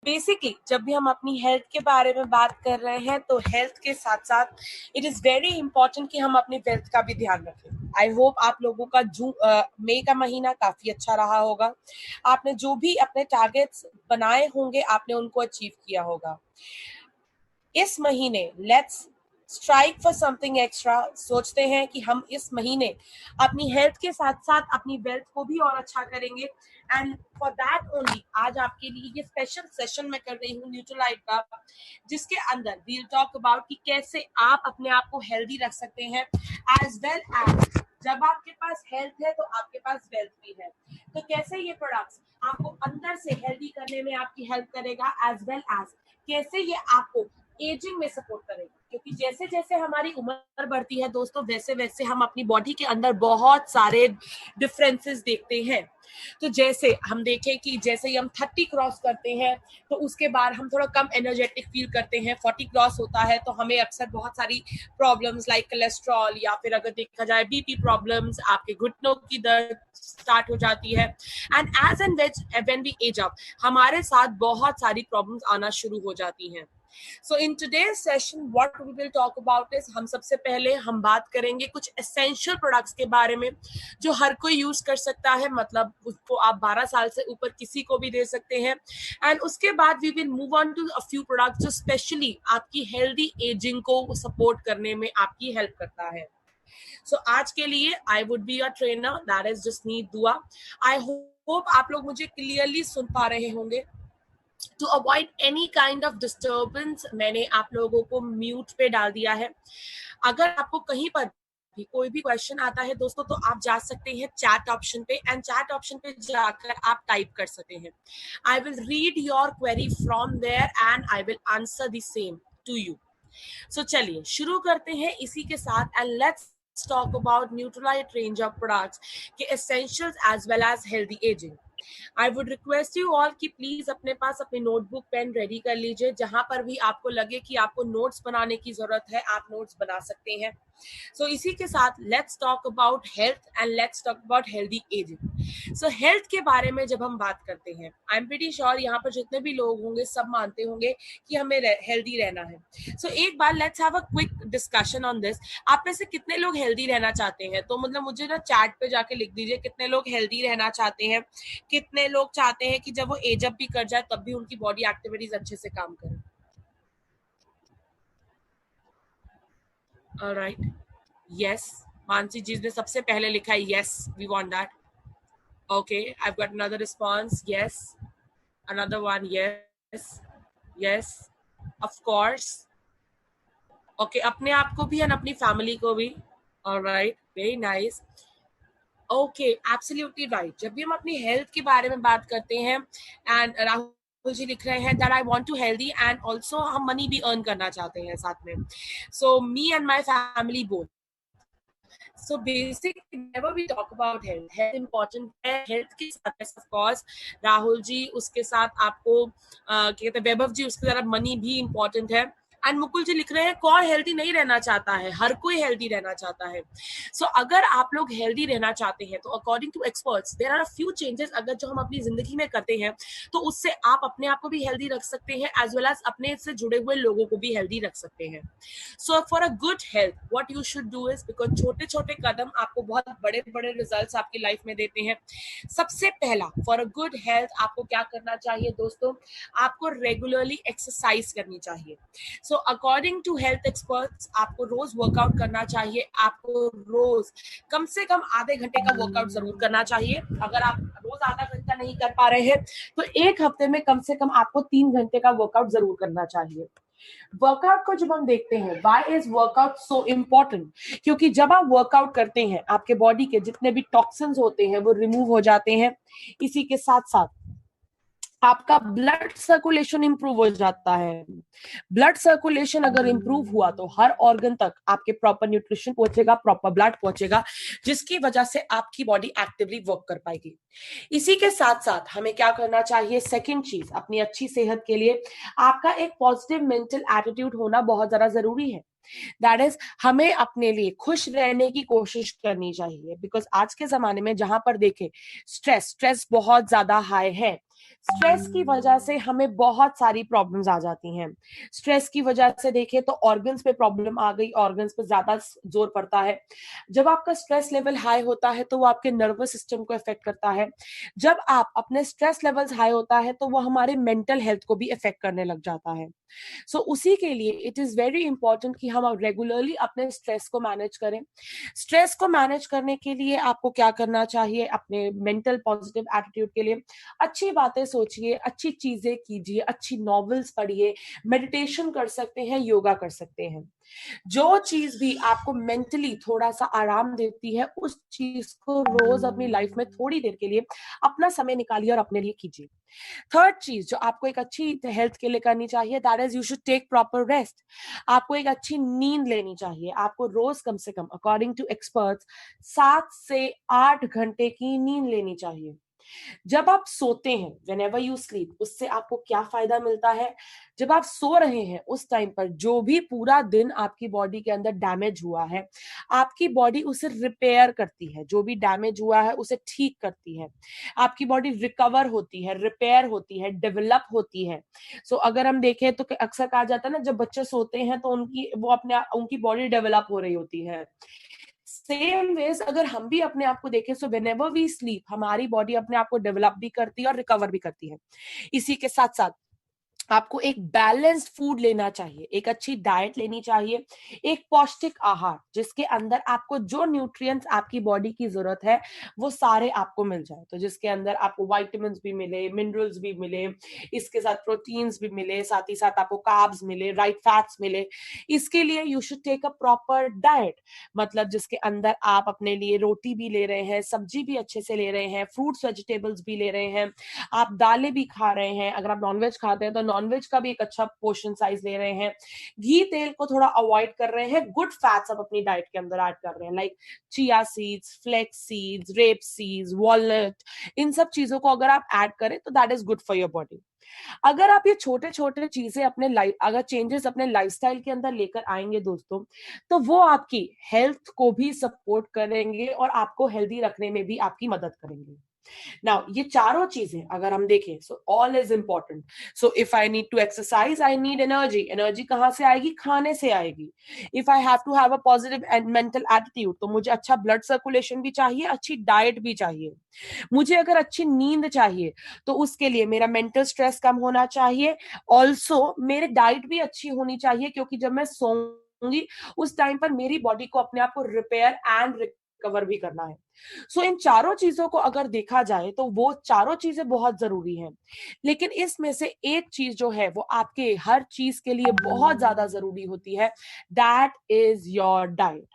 Basically जब भी हम अपनी हेल्थ के बारे में बात कर रहे हैं तो हेल्थ के साथ साथ इट इज वेरी इंपॉर्टेंट कि हम अपनी वेल्थ का भी ध्यान रखें। आई होप आप लोगों का मई का महीना काफी अच्छा रहा होगा। आपने जो भी अपने टारगेट्स बनाए होंगे आपने उनको अचीव किया होगा। इस महीने let's strike for something extra. सोचते हैं कि हम इस महीने अपनी हेल्थ के साथ साथ अपनी वेल्थ को भी और अच्छा करेंगे। एंड फॉर दैट ओनली आज आपके लिए ये स्पेशल सेशन मैं कर रही हूँ न्यूट्रोलाइट का, जिसके अंदर वील टॉक अबाउट कि कैसे आप अपने आप को हेल्दी रख सकते हैं। एज वेल एज जब आपके पास हेल्थ है तो आपके पास वेल्थ भी है। तो कैसे ये प्रोडक्ट्स आपको अंदर से हेल्दी करने में आपकी हेल्प करेगा, एज वेल एज कैसे ये आपको एजिंग में सपोर्ट करेगा। क्योंकि जैसे जैसे हमारी उम्र बढ़ती है दोस्तों, वैसे वैसे हम अपनी बॉडी के अंदर बहुत सारे डिफरेंसेस देखते हैं। तो जैसे हम देखें कि जैसे ही हम 30 क्रॉस करते हैं तो उसके बाद हम थोड़ा कम एनर्जेटिक फील करते हैं। 40 क्रॉस होता है तो हमें अक्सर बहुत सारी प्रॉब्लम्स लाइक कोलेस्ट्रॉल या फिर अगर देखा जाए बीपी प्रॉब्लम्स, आपके घुटनों की दर्द स्टार्ट हो जाती है। And as and when we age up हमारे साथ बहुत सारी प्रॉब्लम्स आना शुरू हो जाती हैं। So in today's session what we will talk about is हम सबसे पहले हम बात करेंगे कुछ essential products के बारे में जो हर कोई यूज कर सकता है। मतलब उसको आप 12 साल से ऊपर किसी को भी दे सकते हैं। एंड उसके बाद we will move on to a few products जो स्पेशली आपकी हेल्दी एजिंग को सपोर्ट करने में आपकी हेल्प करता है। So आज के लिए I would be a trainer, that is just need दुआ। I hope आप लोग मुझे क्लियरली सुन पा रहे होंगे। To avoid any kind of disturbance मैंने आप लोगों को म्यूट पे डाल दिया है। अगर आपको कहीं पर भी कोई भी क्वेश्चन आता है दोस्तों तो आप जा सकते हैं चैट ऑप्शन पे, एंड चैट ऑप्शन पे जाकर आप टाइप कर सकते हैं। I will read your query from there and I will answer the same to you. So चलिए शुरू करते हैं इसी के साथ and let's talk about Nutralite range of products के essentials as well as healthy aging। I would request you all कि please अपने पास अपनी नोटबुक पेन रेडी कर लीजिए। जहां पर भी आपको लगे कि आपको नोट्स बनाने की जरूरत है आप नोट्स बना सकते हैं। सो इसी के साथ let's talk about health and let's talk about healthy ageing. So health के बारे में जब हम बात करते हैं आई एम प्रीटी श्योर यहाँ पर जितने भी लोग होंगे सब मानते होंगे कि हमें हेल्दी रहना है। सो एक बार let's have a quick discussion on this. आप में से कितने लोग हेल्दी रहना चाहते हैं? तो मतलब मुझे ना चैट पे जाके लिख दीजिए कितने लोग हेल्दी रहना चाहते हैं। कितने लोग चाहते हैं कि जब वो एज अप भी कर जाए तब भी उनकी बॉडी एक्टिविटीज अच्छे से काम करे। ऑलराइट, यस, मानसी जी ने सबसे पहले लिखा है yes we want that. Okay, I got another response, yes, another one, yes yes, of course. Okay, अपने आप को भी एंड अपनी फैमिली को भी। Alright, very nice. Okay, absolutely right. जब भी हम अपनी हेल्थ के बारे में बात करते हैं एंड राहुल जी लिख रहे हैं that I want to healthy and also हम मनी भी अर्न करना चाहते हैं साथ में। So me and my family both. So basically, whenever we talk about health, health important है। हेल्थ के साथ of course राहुल जी, उसके साथ आपको कहते हैं वैभव जी, उसके साथ मनी भी important है। एंड मुकुल जी लिख रहे हैं कौन हेल्दी नहीं रहना चाहता है, हर कोई हेल्दी रहना चाहता है। सो अगर आप लोग हेल्दी रहना चाहते हैं तो according to experts there are a few changes अगर जो हम अपनी जिंदगी में करते हैं तो उससे आप अपने आप को भी हेल्दी रख सकते हैं एज वेल एज अपने से जुड़े हुए लोगों को भी हेल्दी रख सकते हैं। So for a good health what you should do is, because छोटे छोटे कदम आपको बहुत बड़े बड़े रिजल्ट्स आपकी लाइफ में देते हैं। सबसे पहला, फॉर अ गुड हेल्थ आपको क्या करना चाहिए दोस्तों? आपको रेगुलरली एक्सरसाइज करनी चाहिए। So according to health experts आपको रोज वर्कआउट करना चाहिए। आपको रोज कम से कम आधे घंटे का वर्कआउट जरूर करना चाहिए। अगर आप रोज आधा घंटा नहीं कर पा रहे हैं तो एक हफ्ते में कम से कम आपको 3 घंटे का वर्कआउट जरूर करना चाहिए। वर्कआउट को जब हम देखते हैं why is workout so important, क्योंकि जब आप वर्कआउट करते हैं आपके बॉडी के जितने भी टॉक्सिन्स होते हैं वो रिमूव हो जाते हैं। इसी के साथ साथ आपका ब्लड सर्कुलेशन इंप्रूव हो जाता है। ब्लड सर्कुलेशन अगर इंप्रूव हुआ तो हर ऑर्गन तक आपके प्रॉपर न्यूट्रिशन पहुंचेगा, प्रॉपर ब्लड पहुंचेगा, जिसकी वजह से आपकी बॉडी एक्टिवली वर्क कर पाएगी। इसी के साथ साथ हमें क्या करना चाहिए? सेकंड चीज, अपनी अच्छी सेहत के लिए आपका एक पॉजिटिव मेंटल एटीट्यूड होना बहुत ज्यादा जरूरी है। दैट इज, हमें अपने लिए खुश रहने की कोशिश करनी चाहिए। बिकॉज आज के जमाने में जहां पर देखें स्ट्रेस बहुत ज्यादा हाई है। स्ट्रेस की वजह से हमें बहुत सारी प्रॉब्लम्स आ जाती हैं। स्ट्रेस की वजह से देखें तो ऑर्गन्स पे प्रॉब्लम आ गई, ऑर्गन्स पे ज्यादा जोर पड़ता है। जब आपका स्ट्रेस लेवल हाई होता है तो वो आपके नर्वस सिस्टम को इफेक्ट करता है। जब आप अपने स्ट्रेस लेवल्स हाई होता है तो वो हमारे मेंटल हेल्थ को भी इफेक्ट करने लग जाता है। सो उसी के लिए इट इज वेरी इंपॉर्टेंट कि हम रेगुलरली अपने स्ट्रेस को मैनेज करें। स्ट्रेस को मैनेज करने के लिए आपको क्या करना चाहिए, अपने मेंटल पॉजिटिव एटीट्यूड के लिए अच्छी बातें सोचिए, अच्छी चीजें कीजिए, अच्छी नॉवेल्स पढ़िए, मेडिटेशन कर सकते हैं, योगा कर सकते हैं। जो चीज भी आपको मेंटली थोड़ा सा आराम देती है उस चीज को रोज अपनी लाइफ में थोड़ी देर के लिए अपना समय निकालिए और अपने लिए कीजिए। थर्ड चीज जो आपको एक अच्छी हेल्थ के लिए करनी चाहिए, that is you should take proper rest. आपको एक अच्छी नींद लेनी चाहिए। आपको रोज कम से कम अकॉर्डिंग टू एक्सपर्ट्स 7 से 8 घंटे की नींद लेनी चाहिए। जब आप सोते हैं, whenever you sleep, उससे आपको क्या फायदा मिलता है? जब आप सो रहे हैं उस टाइम पर जो भी पूरा दिन आपकी बॉडी के अंदर डैमेज हुआ है, आपकी बॉडी उसे रिपेयर करती है। जो भी डैमेज हुआ है उसे ठीक करती है। आपकी बॉडी रिकवर होती है, रिपेयर होती है, डेवलप होती है। सो अगर हम देखें तो अक्सर कहा जाता है ना, जब बच्चे सोते हैं तो उनकी बॉडी डेवलप हो रही होती है। सेम वेज अगर हम भी अपने आप को देखें, so whenever we sleep हमारी बॉडी अपने आप को डेवलप भी करती है और रिकवर भी करती है। इसी के साथ साथ आपको एक बैलेंस्ड फूड लेना चाहिए, एक अच्छी डाइट लेनी चाहिए, एक पौष्टिक आहार जिसके अंदर आपको जो न्यूट्रिएंट्स आपकी बॉडी की जरूरत है वो सारे आपको मिल जाए। तो जिसके अंदर आपको विटामिन्स भी मिले, मिनरल्स भी मिले, इसके साथ प्रोटीन्स भी मिले, साथ ही साथ आपको कार्ब्स मिले, राइट फैट्स मिले। इसके लिए you should take a proper diet, मतलब जिसके अंदर आप अपने लिए रोटी भी ले रहे हैं, सब्जी भी अच्छे से ले रहे हैं, फ्रूट्स वेजिटेबल्स भी ले रहे हैं, आप दालें भी खा रहे हैं, अगर आप नॉनवेज खाते हैं तो नॉनवेज का भी एक अच्छा पोर्शन साइज ले रहे हैं, घी तेल को थोड़ा अवॉइड कर रहे हैं, गुड फैट्स आप अपनी डाइट के अंदर ऐड कर रहे हैं, like chia seeds, flax seeds, rape seeds, walnut. इन सब चीजों को अगर आप ऐड करें तो that is good for your body. अगर आप ये छोटे छोटे चीजें अपने लाइफ, अगर चेंजेस अपने लाइफस्टाइल के अंदर लेकर आएंगे दोस्तों, तो वो आपकी हेल्थ को भी सपोर्ट करेंगे और आपको हेल्दी रखने में भी आपकी मदद करेंगे। नाउ ये चारों चीजें अगर हम देखें, so all is important. So if I need to exercise I need energy. Energy कहां से आएगी? खाने से आएगी। If I have to have a positive and mental attitude तो मुझे अच्छा ब्लड सर्कुलेशन भी चाहिए, अच्छी डाइट भी चाहिए। मुझे अगर अच्छी नींद चाहिए तो उसके लिए मेरा मेंटल स्ट्रेस कम होना चाहिए। ऑल्सो मेरी डाइट भी अच्छी होनी चाहिए, क्योंकि जब मैं सोऊंगी उस टाइम पर मेरी बॉडी को अपने आप को रिपेयर एंड रिकवर भी करना है। सो इन चारों चीजों को अगर देखा जाए तो वो चारों चीजें बहुत जरूरी हैं। लेकिन इसमें से एक चीज जो है वो आपके हर चीज के लिए बहुत ज्यादा जरूरी होती है, that is your diet.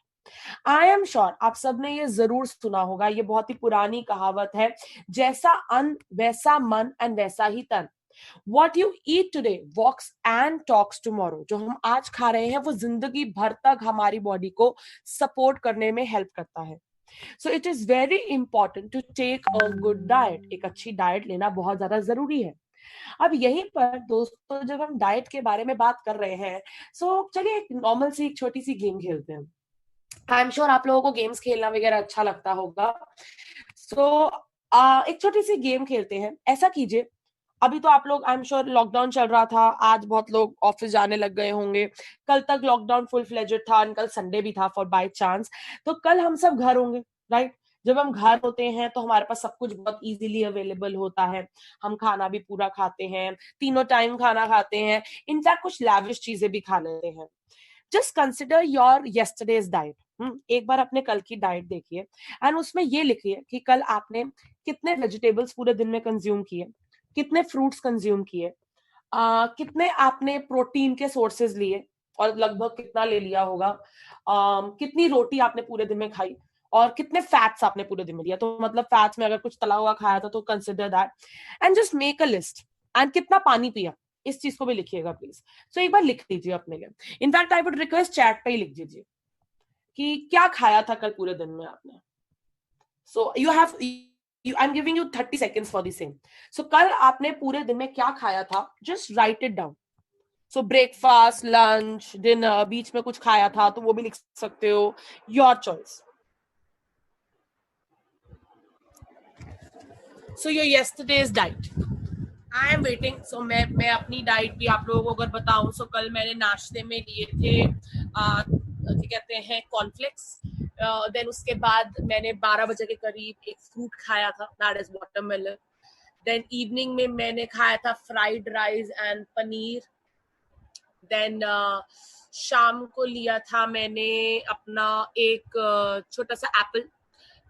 I am sure आप सबने ये जरूर सुना होगा, ये बहुत ही पुरानी कहावत है, जैसा अन्न वैसा मन एंड वैसा ही तन। What you eat today walks and talks tomorrow। जो हम आज खा रहे हैं वो जिंदगी भर तक हमारी बॉडी को सपोर्ट करने में हेल्प करता है। So it is very important to take a good diet. एक अच्छी डाइट लेना बहुत ज्यादा जरूरी है। अब यहीं पर दोस्तों जब हम डाइट के बारे में बात कर रहे हैं, सो चलिए एक नॉर्मल सी एक छोटी सी गेम खेलते हैं। आई एम श्योर आप लोगों को गेम्स खेलना वगैरह अच्छा लगता होगा। सो एक छोटी सी गेम खेलते हैं। ऐसा कीजिए, अभी तो आप लोग, आई एम श्योर लॉकडाउन चल रहा था, आज बहुत लोग ऑफिस जाने लग गए होंगे, कल तक लॉकडाउन फुल फ्लेजेड था, कल संडे भी था फॉर बाय चांस, तो कल हम सब घर होंगे, राइट? जब हम घर होते हैं तो हमारे पास सब कुछ बहुत इजीली अवेलेबल होता है। हम खाना भी पूरा खाते हैं, तीनों टाइम खाना खाते हैं, इनफैक्ट कुछ लैविश चीजें भी खा लेते हैं। Just consider your yesterday's diet. एक बार अपने कल की डाइट देखिए एंड उसमें ये लिखिए कि कल आपने कितने वेजिटेबल्स पूरे दिन में कंज्यूम किए, कितने फ्रूट्स कंज्यूम किए, कितने आपने प्रोटीन के सोर्सेज लिए और लगभग कितना ले लिया होगा, कितनी रोटी आपने पूरे दिन में खाई, और कितने फैट्स आपने पूरे दिन में लिया। तो मतलब फैट्स में अगर कुछ तला हुआ खाया था तो consider that and just make a list. And कितना पानी पिया, इस चीज को भी लिखिएगा प्लीज। सो एक बार लिख लीजिए अपने लिए। In fact I would request chat पे ही लिख दीजिए कि क्या खाया था कल पूरे दिन में आपने। So you have, I am giving you 30 seconds for the same. So कल आपने पूरे दिन में क्या खाया था, just write it down. So breakfast, lunch, dinner, बीच में कुछ खाया था तो वो भी लिख सकते हो, your choice. So your yesterday's diet. I am waiting. So मैं अपनी डाइट भी आप लोगों को अगर बताऊं, सो कल मैंने नाश्ते में लिए थे क्या कहते हैं, कॉर्नफ्लेक्स। देन उसके बाद मैंने 12 बजे के करीब एक फ्रूट खाया था, that is watermelon. Then evening में मैंने खाया था fried rice and paneer. Then शाम को लिया था मैंने अपना एक छोटा सा एप्पल।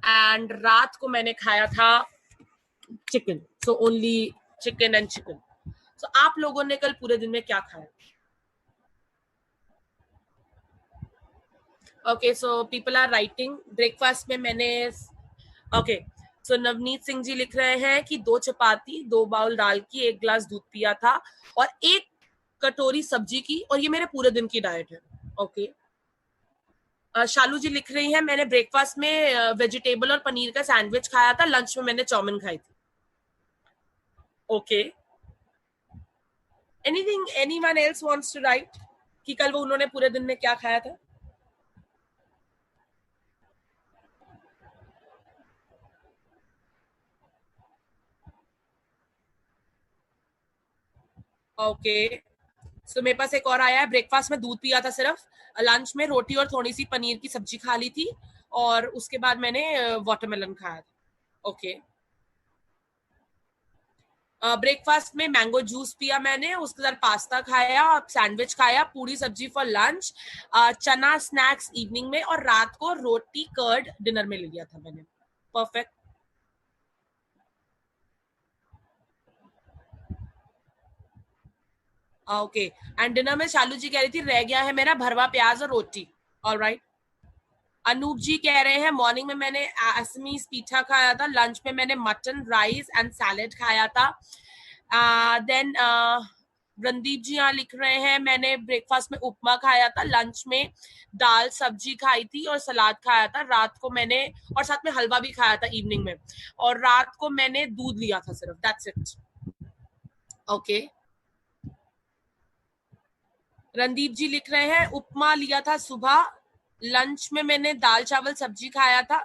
एंड रात को मैंने खाया था chicken. So only chicken and chicken. So आप लोगों ने कल पूरे दिन में क्या खाया? Okay, so people are writing. Breakfast में मैंने, ओके, सो नवनीत सिंह जी लिख रहे हैं कि 2 चपाती, 2 बाउल दाल की, 1 गिलास दूध पिया था और 1 कटोरी सब्जी की, और ये मेरे पूरे दिन की डाइट है। ओके। शालू जी लिख रही है मैंने ब्रेकफास्ट में वेजिटेबल और पनीर का सैंडविच खाया था, लंच में मैंने चाउमीन खाई थी। Okay. Anything anyone else wants to write कि कल वो उन्होंने पूरे दिन में क्या खाया था? ओके, सो मेरे पास एक और आया है। ब्रेकफास्ट में दूध पिया था सिर्फ, लंच में रोटी और थोड़ी सी पनीर की सब्जी खा ली थी, और उसके बाद मैंने वाटरमेलन खाया था। ओके। ब्रेकफास्ट में मैंगो जूस पिया मैंने, उसके साथ पास्ता खाया, सैंडविच खाया, पूरी सब्जी फॉर लंच, चना स्नैक्स इवनिंग में, और रात को रोटी कर्ड डिनर में ले लिया था मैंने। परफेक्ट। ओके। एंड डिनर में शालू जी कह रही थी रह गया है मेरा भरवा प्याज और रोटी। ऑलराइट। अनूप जी कह रहे हैं मॉर्निंग में मैंने असमीज पीठा खाया था, लंच में मैंने मटन राइस एंड सैलेड खाया था। देन रणदीप जी यहाँ लिख रहे हैं मैंने ब्रेकफास्ट में उपमा खाया था, लंच में दाल सब्जी खाई थी और सलाद खाया था, रात को मैंने, और साथ में हलवा भी खाया था इवनिंग में, और रात को मैंने दूध लिया था सिर्फ, that's it. Okay. Randeep ji लिख रहे हैं उपमा लिया था सुबह, लंच में मैंने दाल चावल सब्जी खाया था,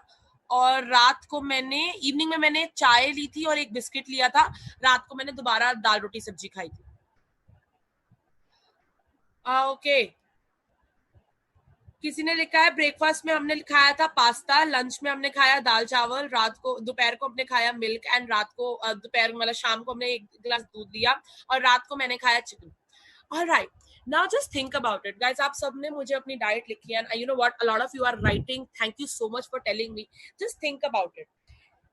और रात को मैंने, इवनिंग में मैंने चाय ली थी और एक बिस्किट लिया था, रात को मैंने दोबारा दाल रोटी सब्जी खाई थी। ओके। किसी ने लिखा है ब्रेकफास्ट में हमने खाया था पास्ता, लंच में हमने खाया दाल चावल, रात को, दोपहर को हमने खाया मिल्क, एंड रात को दोपहर मतलब शाम को हमने 1 गिलास दूध लिया, और रात को मैंने खाया chicken. Alright, now just think about it guys. आप सबने मुझे अपनी डाइट लिखी है, and you know what, a lot of you are writing, thank you so much for telling me. Just think about it.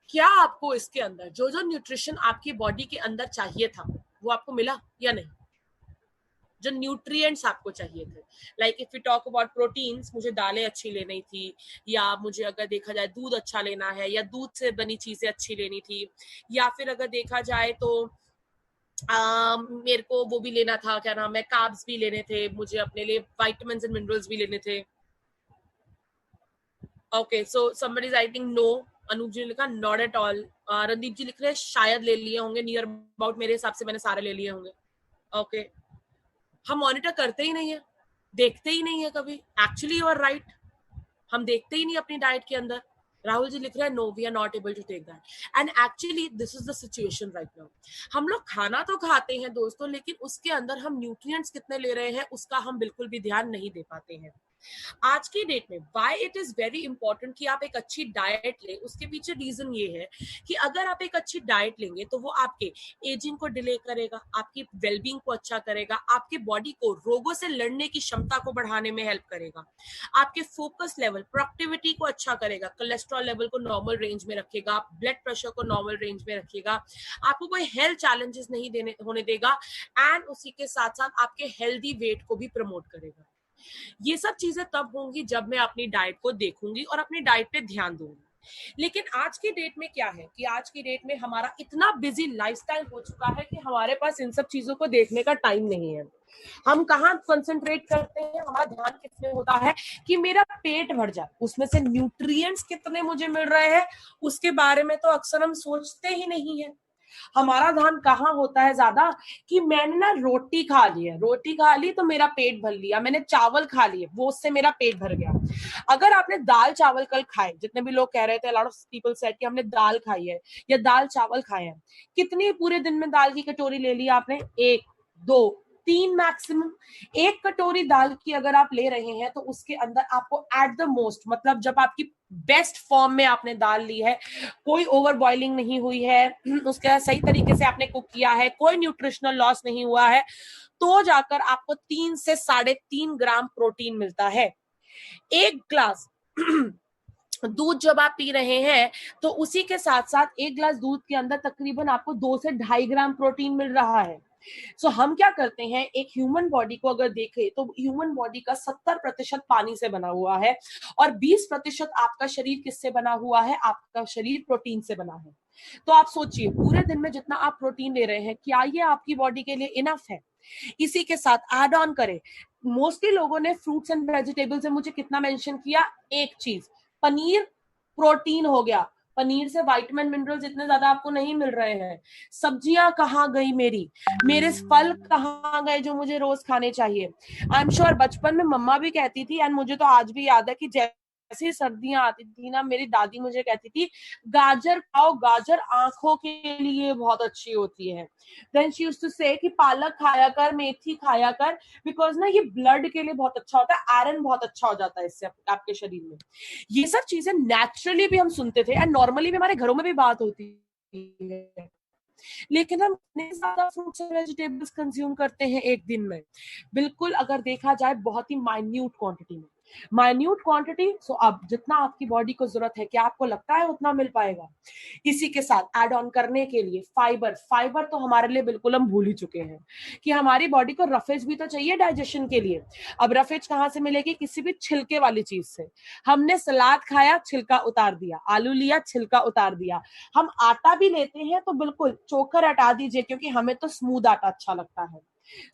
क्या आपको इसके अंदर जो जो न्यूट्रिशन आपकी बॉडी के अंदर चाहिए था वो आपको मिला या नहीं? जो न्यूट्रिएंट्स आपको चाहिए थे, like if you talk about proteins, मुझे दालें अच्छी लेनी थी, या मुझे अगर देखा जाए दूध अच्छा लेना है, या दूध से बनी चीजें अच्छी लेनी थी, या फिर अगर देखा जाए तो मेरे को वो भी लेना था, क्या नाम है, कार्ब्स भी लेने थे, मुझे अपने लिए विटामिन एंड मिनरल्स भी लेने थे। Okay, so somebody is writing no. Anoop ji ने लिखा not at all. Randeep ji लिख रहे हैं शायद ले लिए होंगे, नियर अबाउट मेरे हिसाब से मैंने सारे ले लिए होंगे। ओके। हम मॉनिटर करते ही नहीं है, देखते ही नहीं है कभी। एक्चुअली यू आर राइट, हम देखते ही नहीं अपनी डाइट के अंदर। राहुल जी लिख रहे हैं no we are not able to take that, and actually this is the situation right now. हम लोग खाना तो खाते हैं दोस्तों, लेकिन उसके अंदर हम न्यूट्रिएंट्स कितने ले रहे हैं उसका हम बिल्कुल भी ध्यान नहीं दे पाते हैं। आज की डेट में why it is very important कि आप एक अच्छी डाइट लें, उसके पीछे रीजन ये है कि अगर आप एक अच्छी डाइट लेंगे तो वो आपके एजिंग को डिले करेगा, आपकी वेलबींग को अच्छा करेगा, आपके बॉडी को रोगों से लड़ने की क्षमता को बढ़ाने में हेल्प करेगा, आपके फोकस लेवल, प्रोडक्टिविटी को अच्छा करेगा, कोलेस्ट्रॉल लेवल को नॉर्मल रेंज में रखेगा, ब्लड प्रेशर को नॉर्मल रेंज में रखेगा, आपको कोई हेल्थ चैलेंजेस नहीं देने होने देगा, एंड उसी के साथ साथ आपके हेल्दी वेट को भी प्रमोट करेगा। ये सब चीजें तब होंगी जब मैं अपनी डाइट को देखूंगी और अपनी डाइट पे ध्यान दूंगी। लेकिन आज की डेट में क्या है कि आज की डेट में हमारा इतना बिजी लाइफस्टाइल हो चुका है कि हमारे पास इन सब चीजों को देखने का टाइम नहीं है। हम कहाँ कंसंट्रेट करते हैं, हमारा ध्यान किसमें होता है कि मेरा पेट भर जाए, उसमें से न्यूट्रिएंट्स कितने मुझे मिल रहे हैं उसके बारे में तो अक्सर हम सोचते ही नहीं है। हमारा ध्यान कहाँ होता है ज्यादा कि मैंने ना रोटी खा ली है, रोटी खा ली तो मेरा पेट भर लिया, मैंने चावल खा लिए वो उससे मेरा पेट भर गया। अगर आपने दाल चावल कल खाए, जितने भी लोग कह रहे थे, लॉट ऑफ पीपल सेड कि हमने दाल खाई है या दाल चावल खाए हैं, कितनी पूरे दिन में दाल की कटोरी ले ली आपने? एक, दो, तीन मैक्सिमम। एक कटोरी दाल की अगर आप ले रहे हैं तो उसके अंदर आपको एट द मोस्ट, मतलब जब आपकी बेस्ट फॉर्म में आपने दाल ली है, कोई ओवर बॉइलिंग नहीं हुई है, उसका सही तरीके से आपने कुक किया है, कोई न्यूट्रिशनल लॉस नहीं हुआ है, तो जाकर आपको 3 से 3.5 ग्राम प्रोटीन मिलता है। एक ग्लास दूध जब आप पी रहे हैं तो उसी के साथ साथ एक ग्लास दूध के अंदर तकरीबन आपको 2 से 2.5 ग्राम प्रोटीन मिल रहा है। सो हम क्या करते हैं, एक ह्यूमन बॉडी को अगर देखें तो ह्यूमन बॉडी का 70% पानी से बना हुआ है और 20% आपका शरीर किससे बना हुआ है? आपका शरीर प्रोटीन से बना है। तो आप सोचिए पूरे दिन में जितना आप प्रोटीन ले रहे हैं, क्या ये आपकी बॉडी के लिए इनफ है? इसी के साथ ऐड ऑन करें, मोस्टली लोगों ने फ्रूट्स एंड वेजिटेबल्स में मुझे कितना मेंशन किया? एक चीज, पनीर प्रोटीन हो गया, पनीर से विटामिन मिनरल्स इतने ज्यादा आपको नहीं मिल रहे हैं। सब्जियां कहाँ गई मेरी? मेरे फल कहाँ गए जो मुझे रोज खाने चाहिए? आई एम श्योर बचपन में मम्मा भी कहती थी, एंड मुझे तो आज भी याद है कि जैसे सर्दियां आती थी ना, मेरी दादी मुझे कहती थी गाजर खाओ, गाजर आंखों के लिए बहुत अच्छी होती है। देन शी यूज्ड टू से कि पालक खाया कर, मेथी खाया कर, बिकॉज ना ये ब्लड के लिए बहुत अच्छा होता है, आयरन बहुत अच्छा हो जाता है इससे आपके शरीर में। ये सब चीजें नेचुरली भी हम सुनते थे एंड नॉर्मली भी हमारे घरों में भी बात होती है, लेकिन हम इतने ज्यादा फ्रूट्स और वेजिटेबल्स कंज्यूम करते हैं एक दिन में, बिल्कुल अगर देखा जाए बहुत ही माइन्यूट क्वांटिटी में, माइन्यूट क्वांटिटी। सो अब जितना आपकी बॉडी को जरूरत है, क्या आपको लगता है उतना मिल पाएगा? इसी के साथ ऐड ऑन करने के लिए फाइबर, फाइबर तो हमारे लिए बिल्कुल हम भूल ही चुके हैं कि हमारी बॉडी को रफेज भी तो चाहिए डाइजेशन के लिए। अब रफेज कहाँ से मिलेगी? किसी भी छिलके वाली चीज से। हमने सलाद खाया, छिलका उतार दिया, आलू लिया, छिलका उतार दिया, हम आटा भी लेते हैं तो बिल्कुल चोकर हटा दीजिए, क्योंकि हमें तो स्मूथ आटा अच्छा लगता है।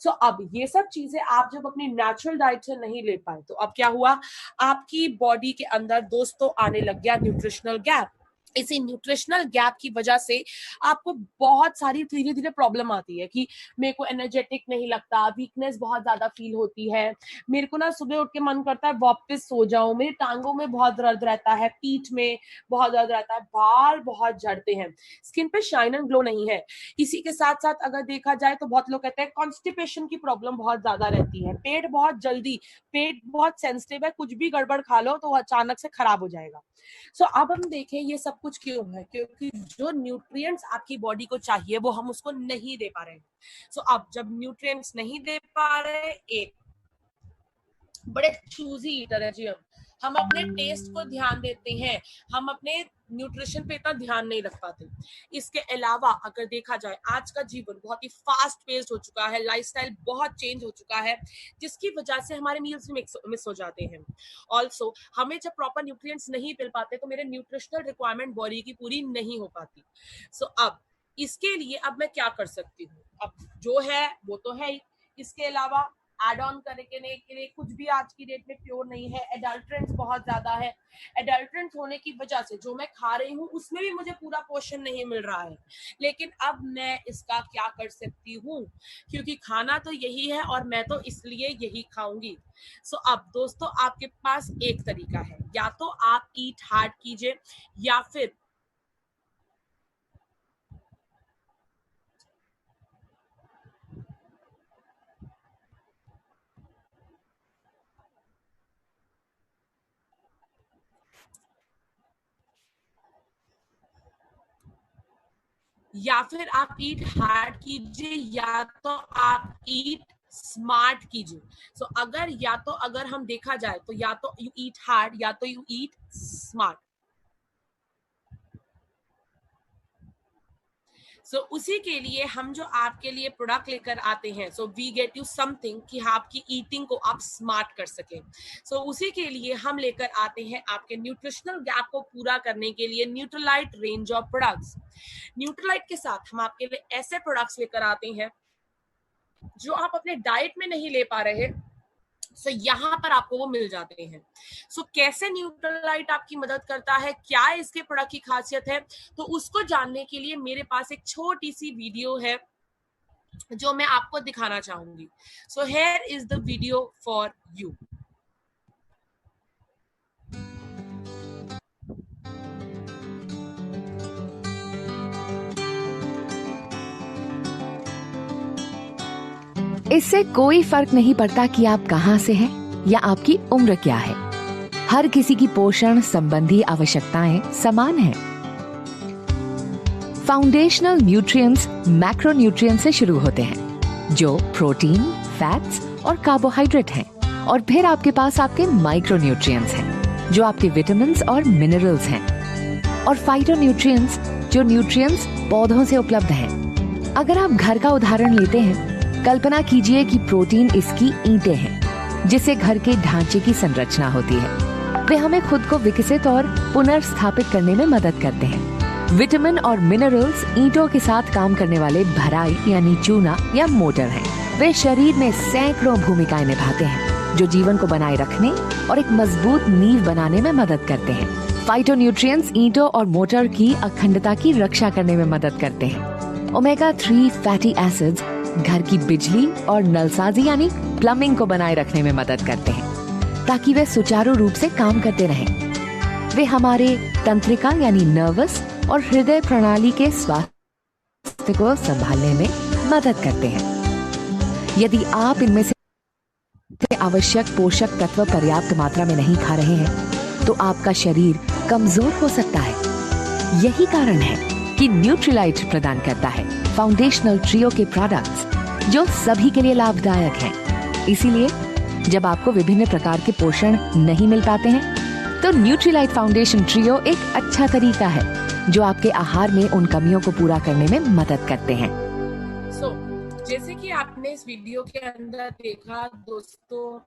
सो अब ये सब चीजें आप जब अपनी नेचुरल डाइट से नहीं ले पाए तो अब क्या हुआ? आपकी बॉडी के अंदर दोस्तों आने लग गया न्यूट्रिशनल गैप। इसी न्यूट्रिशनल गैप की वजह से आपको बहुत सारी धीरे धीरे प्रॉब्लम आती है कि मेरे को एनर्जेटिक नहीं लगता, वीकनेस बहुत ज्यादा फील होती है, मेरे को ना सुबह उठ के मन करता है वापस सो जाऊं, मेरी टांगों में बहुत दर्द रहता है, पीठ में बहुत दर्द रहता है, बाल बहुत झड़ते हैं, स्किन पे शाइन एंड ग्लो नहीं है। इसी के साथ साथ अगर देखा जाए तो बहुत लोग कहते हैं कॉन्स्टिपेशन की प्रॉब्लम बहुत ज्यादा रहती है, पेट बहुत जल्दी, पेट बहुत सेंसिटिव है, कुछ भी गड़बड़ खा लो तो अचानक से खराब हो जाएगा। सो अब हम देखें ये सब कुछ क्यों है? क्योंकि जो न्यूट्रिएंट्स आपकी बॉडी को चाहिए वो हम उसको नहीं दे पा रहे हैं। सो अब जब न्यूट्रिएंट्स नहीं दे पा रहे, एक बड़े चूजी ईटर है जी हम अपने टेस्ट को ध्यान देते हैं, हम अपने न्यूट्रिशन पे इतना ध्यान नहीं रख पाते। इसके अलावा अगर देखा जाए आज का जीवन बहुत ही फास्ट पेस्ड हो चुका है, लाइफस्टाइल बहुत चेंज हो चुका है, जिसकी वजह से हमारे मील्स मिस हो जाते हैं। ऑल्सो हमें जब प्रॉपर न्यूट्रिएंट्स नहीं मिल पाते तो मेरे न्यूट्रिशनल रिक्वायरमेंट बॉडी की पूरी नहीं हो पाती। सो अब इसके लिए अब मैं क्या कर सकती हूँ? अब जो है वो तो है ही, इसके अलावा एड ऑन करने के लिए कुछ भी आज की डेट में प्योर नहीं है, एडल्ट्रेंट्स बहुत ज्यादा है, एडल्ट्रेंट्स होने की वजह से जो मैं खा रही हूँ उसमें भी मुझे पूरा पोषण नहीं मिल रहा है। लेकिन अब मैं इसका क्या कर सकती हूँ? क्योंकि खाना तो यही है और मैं तो इसलिए यही खाऊंगी। सो अब दोस्तों आपके पास एक तरीका है, या तो आप ईट हार्ड कीजिए या फिर आप ईट हार्ड कीजिए या तो आप ईट स्मार्ट कीजिए। सो अगर हम देखा जाए तो या तो यू ईट हार्ड या तो यू ईट स्मार्ट। सो उसी के लिए हम जो आपके लिए प्रोडक्ट लेकर आते हैं, so we get you something कि आपकी ईटिंग को आप स्मार्ट कर सकें। सो उसी के लिए हम लेकर आते हैं आपके न्यूट्रिशनल गैप को पूरा करने के लिए Nutrilite range of products. Nutrilite के साथ हम आपके लिए ऐसे प्रोडक्ट्स लेकर आते हैं जो आप अपने डाइट में नहीं ले पा रहे, सो यहाँ पर आपको वो मिल जाते हैं। सो कैसे न्यूट्रलाइट आपकी मदद करता है, क्या इसके प्रोडक्ट की खासियत है, तो उसको जानने के लिए मेरे पास एक छोटी सी वीडियो है जो मैं आपको दिखाना चाहूंगी। So here is the video for you. इससे कोई फर्क नहीं पड़ता कि आप कहां से हैं या आपकी उम्र क्या है। हर किसी की पोषण संबंधी आवश्यकताएं समान हैं। फाउंडेशनल न्यूट्रिएंट्स मैक्रोन्यूट्रिएंट्स से शुरू होते हैं, जो प्रोटीन, फैट्स और कार्बोहाइड्रेट हैं, और फिर आपके पास आपके माइक्रोन्यूट्रिएंट्स हैं, जो आपके विटामिन्स और मिनरल्स हैं, और फाइटोन्यूट्रिएंट्स, जो न्यूट्रिएंट्स पौधों से उपलब्ध हैं। अगर आप घर का उदाहरण लेते हैं, कल्पना कीजिए कि प्रोटीन इसकी ईंटें हैं, जिससे घर के ढांचे की संरचना होती है। वे हमें खुद को विकसित और पुनर्स्थापित करने में मदद करते हैं। विटामिन और मिनरल्स ईंटों के साथ काम करने वाले भराई यानी चूना या मोटर हैं। वे शरीर में सैकड़ों भूमिकाएं निभाते हैं, जो जीवन को बनाए रखने और एक मजबूत नींव बनाने में मदद करते हैं। फाइटोन्यूट्रिएंट्स ईंटों और मोटर की अखंडता की रक्षा करने में मदद करते हैं। ओमेगा 3 फैटी एसिड्स घर की बिजली और नलसाजी यानी प्लम्बिंग को बनाए रखने में मदद करते हैं, ताकि वे सुचारू रूप से काम करते रहें। वे हमारे तंत्रिका यानी नर्वस और हृदय प्रणाली के स्वास्थ्य को संभालने में मदद करते हैं। यदि आप इनमें से आवश्यक पोषक तत्व पर्याप्त मात्रा में नहीं खा रहे हैं, तो आपका शरीर कमजोर हो सकता है। यही कारण है कि न्यूट्रीलाइट प्रदान करता है फाउंडेशनल ट्रियो के प्रोडक्ट्स, जो सभी के लिए लाभदायक हैं। इसीलिए जब आपको विभिन्न प्रकार के पोषण नहीं मिल पाते हैं, तो न्यूट्रीलाइट फाउंडेशन ट्रियो एक अच्छा तरीका है, जो आपके आहार में उन कमियों को पूरा करने में मदद करते हैं। जैसे कि आपने इस वीडियो के अंदर देखा दोस्तों,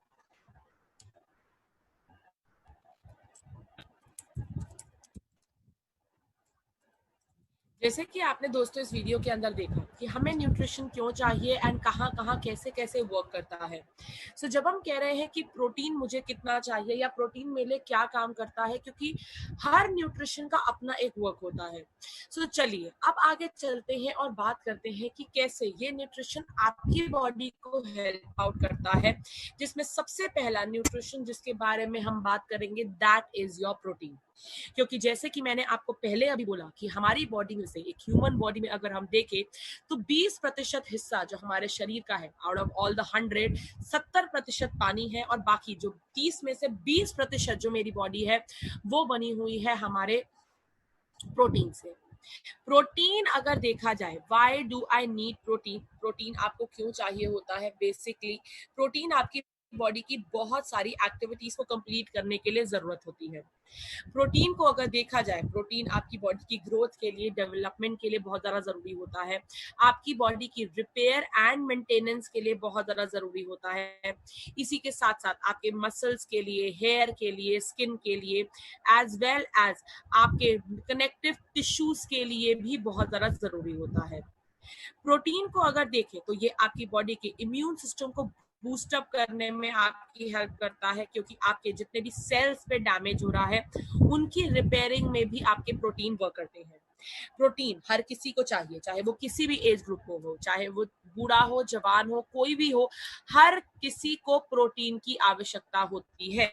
जैसे कि आपने दोस्तों इस वीडियो के अंदर देखा कि हमें न्यूट्रिशन क्यों चाहिए एंड कहाँ कहाँ कैसे कैसे वर्क करता है। सो जब हम कह रहे हैं कि प्रोटीन मुझे कितना चाहिए या प्रोटीन मेरे लिए क्या काम करता है, क्योंकि हर न्यूट्रिशन का अपना एक वर्क होता है। सो चलिए अब आगे चलते हैं और बात करते हैं कि कैसे ये न्यूट्रिशन आपकी बॉडी को हेल्प आउट करता है, जिसमें सबसे पहला न्यूट्रिशन जिसके बारे में हम बात करेंगे दैट इज योर प्रोटीन। क्योंकि जैसे कि मैंने आपको पहले अभी बोला कि हमारी बॉडी में से एक ह्यूमन बॉडी में अगर हम देखें तो 20% हिस्सा जो हमारे शरीर का है, आउट ऑफ ऑल द 100 70% पानी है, और बाकी जो 30 में से 20% जो मेरी बॉडी है वो बनी हुई है हमारे प्रोटीन से। प्रोटीन अगर देखा जाए, why do I need protein, protein आपको क्यों चाहिए होता है? बेसिकली प्रोटीन आपकी बॉडी की बहुत सारी एक्टिविटीज को कंप्लीट करने के लिए जरूरत होती है। प्रोटीन को अगर देखा जाए, प्रोटीन आपकी बॉडी की ग्रोथ के लिए, डेवलपमेंट के लिए बहुत ज्यादा जरूरी होता है। आपकी बॉडी की रिपेयर एंड मेंटेनेंस के लिए बहुत ज्यादा जरूरी होता है। इसी के साथ साथ आपके मसल्स के लिए, हेयर के लिए, स्किन के लिए, एज वेल एज आपके कनेक्टिव टिश्यूज के लिए भी बहुत ज्यादा जरूरी होता है। प्रोटीन को अगर देखें तो ये आपकी बॉडी के इम्यून सिस्टम को बूस्ट अप करने में आपकी हेल्प करता है, क्योंकि आपके जितने भी सेल्स पे डैमेज हो रहा है उनकी रिपेयरिंग में भी आपके प्रोटीन वर्क करते हैं। प्रोटीन हर किसी को चाहिए, चाहे वो किसी भी एज ग्रुप को हो, चाहे वो बूढ़ा हो, जवान हो, कोई भी हो, हर किसी को प्रोटीन की आवश्यकता होती है।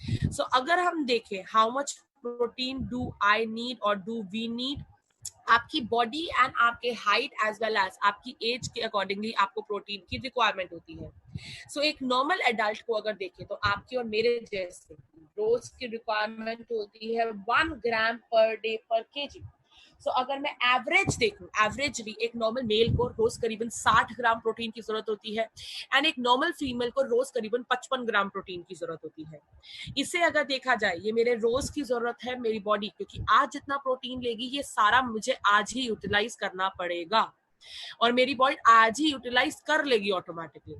सो अगर हम देखें how much protein do I need और डू वी नीड, आपकी बॉडी एंड आपके हाइट एज वेल एज आपकी एज के अकॉर्डिंगली आपको प्रोटीन की रिक्वायरमेंट होती है। सो एक नॉर्मल एडल्ट को अगर देखें तो आपकी और मेरे जैसे रोज की रिक्वायरमेंट होती है 1 ग्राम पर डे पर केजी। सो अगर मैं एवरेज देखूं, एवरेजली एक नॉर्मल मेल को रोज करीबन 60 ग्राम प्रोटीन की जरूरत होती है, एंड एक नॉर्मल फीमेल को रोज करीबन 55 ग्राम प्रोटीन की जरूरत होती है। इसे अगर देखा जाए, ये मेरे रोज की जरूरत है मेरी बॉडी, क्योंकि आज जितना प्रोटीन लेगी ये सारा मुझे आज ही यूटिलाइज करना पड़ेगा। और मेरी बॉडी आज ही यूटिलाइज कर लेगी ऑटोमेटिकली।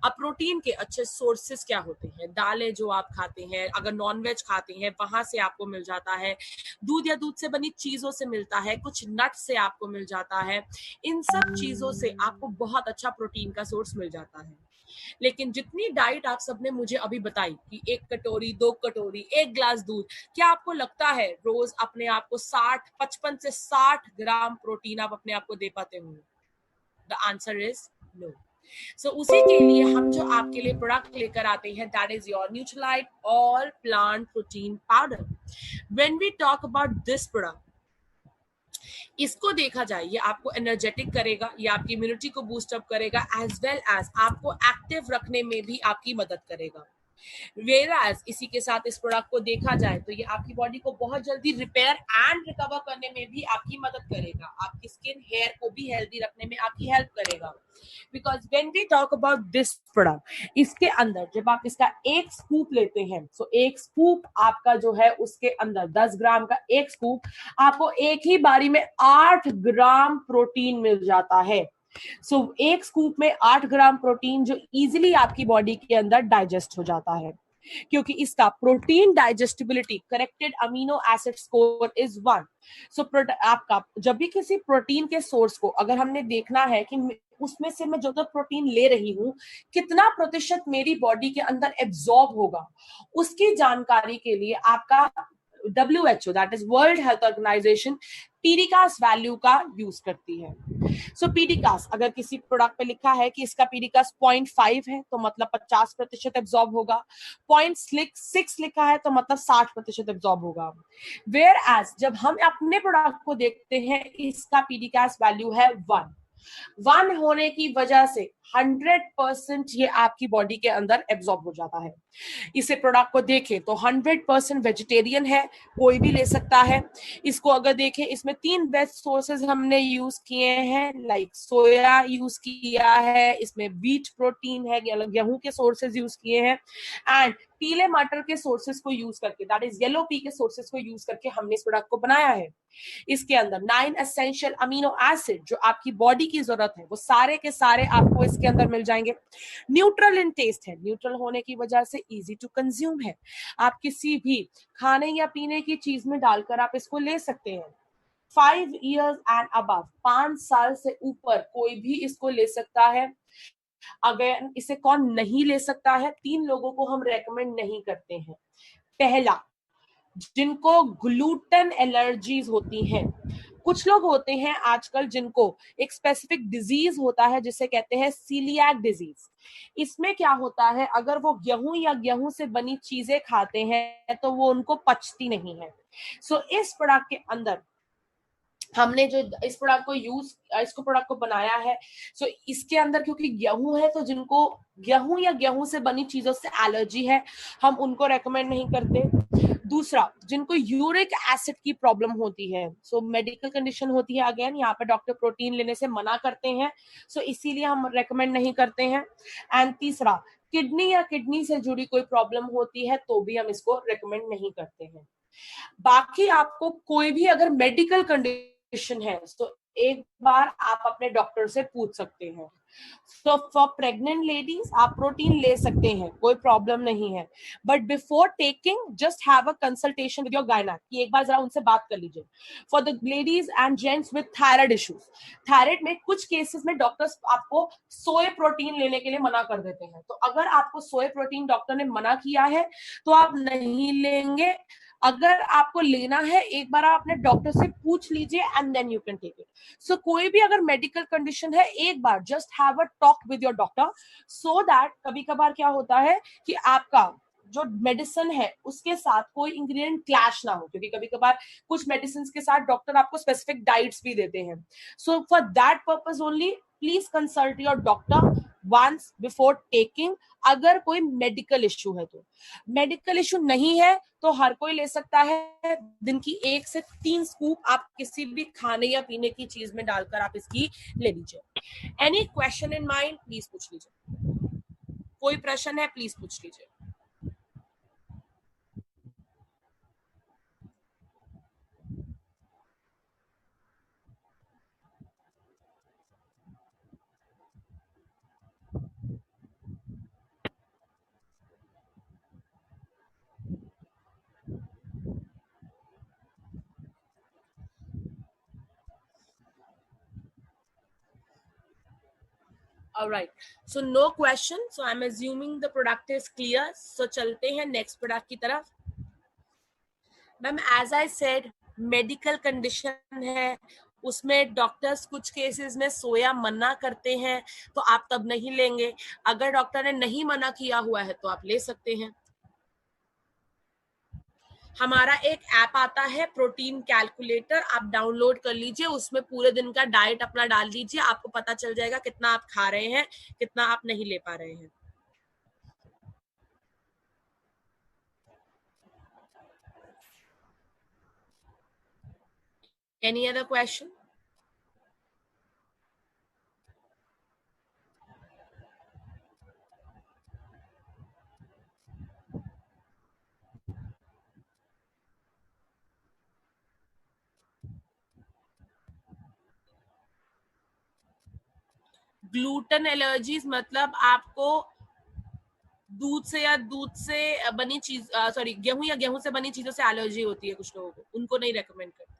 अब प्रोटीन के अच्छे सोर्सेस क्या होते हैं? दालें जो आप खाते हैं, अगर नॉनवेज खाते हैं वहां से आपको मिल जाता है, दूध या दूध से बनी चीजों से मिलता है, कुछ नट से आपको मिल जाता है, इन सब चीजों से आपको बहुत अच्छा प्रोटीन का सोर्स मिल जाता है। लेकिन जितनी डाइट आप सबने मुझे अभी बताई कि 1 कटोरी, 2 कटोरी, 1 ग्लास दूध, क्या आपको लगता है रोज अपने आप को 55 से 60 ग्राम प्रोटीन आप अपने आप को दे पाते होंगे? The answer is no. So उसी के लिए हम जो आपके लिए प्रोडक्ट लेकर आते हैं, that is your Nutrilite all plant protein powder. When we talk about this product, इसको देखा जाए ये आपको एनर्जेटिक करेगा, ये आपकी इम्यूनिटी को बूस्ट अप करेगा, एज वेल एज आपको एक्टिव रखने में भी आपकी मदद करेगा। वेराज इसी के साथ इस प्रोडक्ट को देखा जाए तो ये आपकी बॉडी को बहुत जल्दी रिपेयर एंड रिकवर करने में भी आपकी मदद करेगा, आपकी स्किन हेयर को भी हेल्दी रखने में आपकी हेल्प करेगा। Because when we talk about this product, इसके अंदर जब आप इसका 1 स्कूप लेते हैं, सो 1 स्कूप आपका जो है उसके अंदर 10 ग्राम का 1 स्कूप आपको एक ही बारी में 8 ग्राम प्रोटीन मिल जाता है। सो 1 स्कूप में 8 ग्राम प्रोटीन जो इजीली आपकी बॉडी के अंदर डाइजेस्ट हो जाता है, क्योंकि इसका protein digestibility corrected amino acid score is 1। सो आपका जब भी किसी प्रोटीन के सोर्स को अगर हमने देखना है कि उसमें से मैं जो तो प्रोटीन ले रही हूं कितना प्रतिशत मेरी बॉडी के अंदर एब्जॉर्ब होगा, उसकी जानकारी के लिए आपका WHO that is World Health Organization पीडीकास वैल्यू का यूज करती है। सो पीडीकास अगर किसी प्रोडक्ट पे लिखा है कि इसका पीडीकास 0.5 है तो मतलब 50% एब्जॉर्ब होगा, 0.6 लिखा है तो मतलब 60% एब्जॉर्ब होगा। वेयर एज जब हम अपने प्रोडक्ट को देखते हैं इसका पीडीकास वैल्यू है 1 होने की वजह से 100% ये आपकी बॉडी के अंदर एब्जॉर्ब हो जाता है। इसे प्रोडक्ट को देखें तो 100% वेजिटेरियन है, कोई भी ले सकता है। इसको अगर देखें इसमें 3 बेस्ट सोर्सेज हमने यूज किए हैं, लाइक सोया यूज किया है, इसमें व्हीट प्रोटीन है, गेहूं के सोर्सेज यूज किए हैं, एंड पीले मटर के सोर्सेज को यूज करके दैट इज येलो पी के सोर्सेज को यूज करके हमने इस प्रोडक्ट को बनाया है। इसके अंदर 9 एसेंशियल अमीनो एसिड जो आपकी बॉडी की जरूरत है वो सारे के सारे आपको इसके अंदर मिल जाएंगे। न्यूट्रल इन टेस्ट है, न्यूट्रल होने की वजह से इजी टू कंज्यूम है, आप किसी भी खाने या पीने की चीज में डालकर आप इसको ले सकते हैं। 5 years एंड अबव, 5 साल से ऊपर कोई भी इसको ले सकता है। अगर इसे कौन नहीं ले सकता है, 3 लोगों को हम रेकमेंड नहीं करते हैं। पहला, जिनको ग्लूटेन एलर्जीज होती हैं, कुछ लोग होते हैं आजकल जिनको एक स्पेसिफिक डिजीज होता है जिसे कहते हैं सीलियाक डिजीज। इसमें क्या होता है, अगर वो गेहूं या गेहूं से बनी चीजें खाते हैं तो वो उनको पचती नहीं है। सो इस प्रोडक्ट के अंदर हमने जो इस प्रोडक्ट को इसको प्रोडक्ट को बनाया है, सो इसके अंदर क्योंकि गेहूं है तो जिनको गेहूं या गेहूं से बनी चीजों से एलर्जी है हम उनको रेकमेंड नहीं करते। दूसरा, जिनको यूरिक एसिड की प्रॉब्लम होती है, सो मेडिकल कंडीशन होती है, अगेन यहाँ पे डॉक्टर प्रोटीन लेने से मना करते हैं, सो इसीलिए हम रेकमेंड नहीं करते हैं। एंड तीसरा, किडनी या किडनी से जुड़ी कोई प्रॉब्लम होती है तो भी हम इसको रेकमेंड नहीं करते हैं। बाकी आपको कोई भी अगर मेडिकल कंडीशन है तो एक बार आप अपने डॉक्टर से पूछ सकते हैं। तो फॉर प्रेग्नेंट लेडीज आप प्रोटीन ले सकते हैं, कोई प्रॉब्लम नहीं है, but before taking just have a consultation with your gynaec, कि एक बार जरा उनसे बात कर लीजिए। For the ladies and gents with thyroid issues, thyroid में कुछ केसेस में डॉक्टर्स आपको सोए प्रोटीन लेने के लिए मना कर देते हैं, तो अगर आपको सोए प्रोटीन डॉक्टर ने मना किया है तो आप नहीं लेंगे। अगर आपको लेना है एक बार आप अपने डॉक्टर से पूछ लीजिए and then you can take it. So कोई भी अगर मेडिकल कंडीशन है एक बार just have a talk with your doctor, so that कभी कभार क्या होता है कि आपका जो मेडिसिन है उसके साथ कोई इंग्रेडिएंट क्लैश ना हो, क्योंकि कभी कभार कुछ मेडिसिन के साथ डॉक्टर आपको स्पेसिफिक डाइट्स भी देते हैं। So for that purpose only please consult your doctor once before taking, अगर कोई मेडिकल इश्यू है तो। मेडिकल इश्यू नहीं है तो हर कोई ले सकता है, दिन की 1 से 3 स्कूप आप किसी भी खाने या पीने की चीज में डालकर आप इसकी ले लीजिए। Any question in mind please पूछ लीजिए, कोई प्रश्न है प्लीज पूछ लीजिए। Alright, so no question. So I'm assuming the product is clear. So चलते हैं next product की तरफ. Ma'am as I said, medical condition है, उसमें डॉक्टर्स कुछ केसेस में सोया मना करते हैं, तो आप तब नहीं लेंगे. अगर डॉक्टर ने नहीं मना किया हुआ है तो आप ले सकते हैं. हमारा एक ऐप आता है प्रोटीन कैलकुलेटर, आप डाउनलोड कर लीजिए. उसमें पूरे दिन का डाइट अपना डाल दीजिए, आपको पता चल जाएगा कितना आप खा रहे हैं, कितना आप नहीं ले पा रहे हैं. Any other question? Gluten allergies मतलब आपको दूध से या दूध से बनी चीज, सॉरी, गेहूं या गेहूं से बनी चीजों से एलर्जी होती है कुछ लोगों को, उनको नहीं रेकमेंड करते.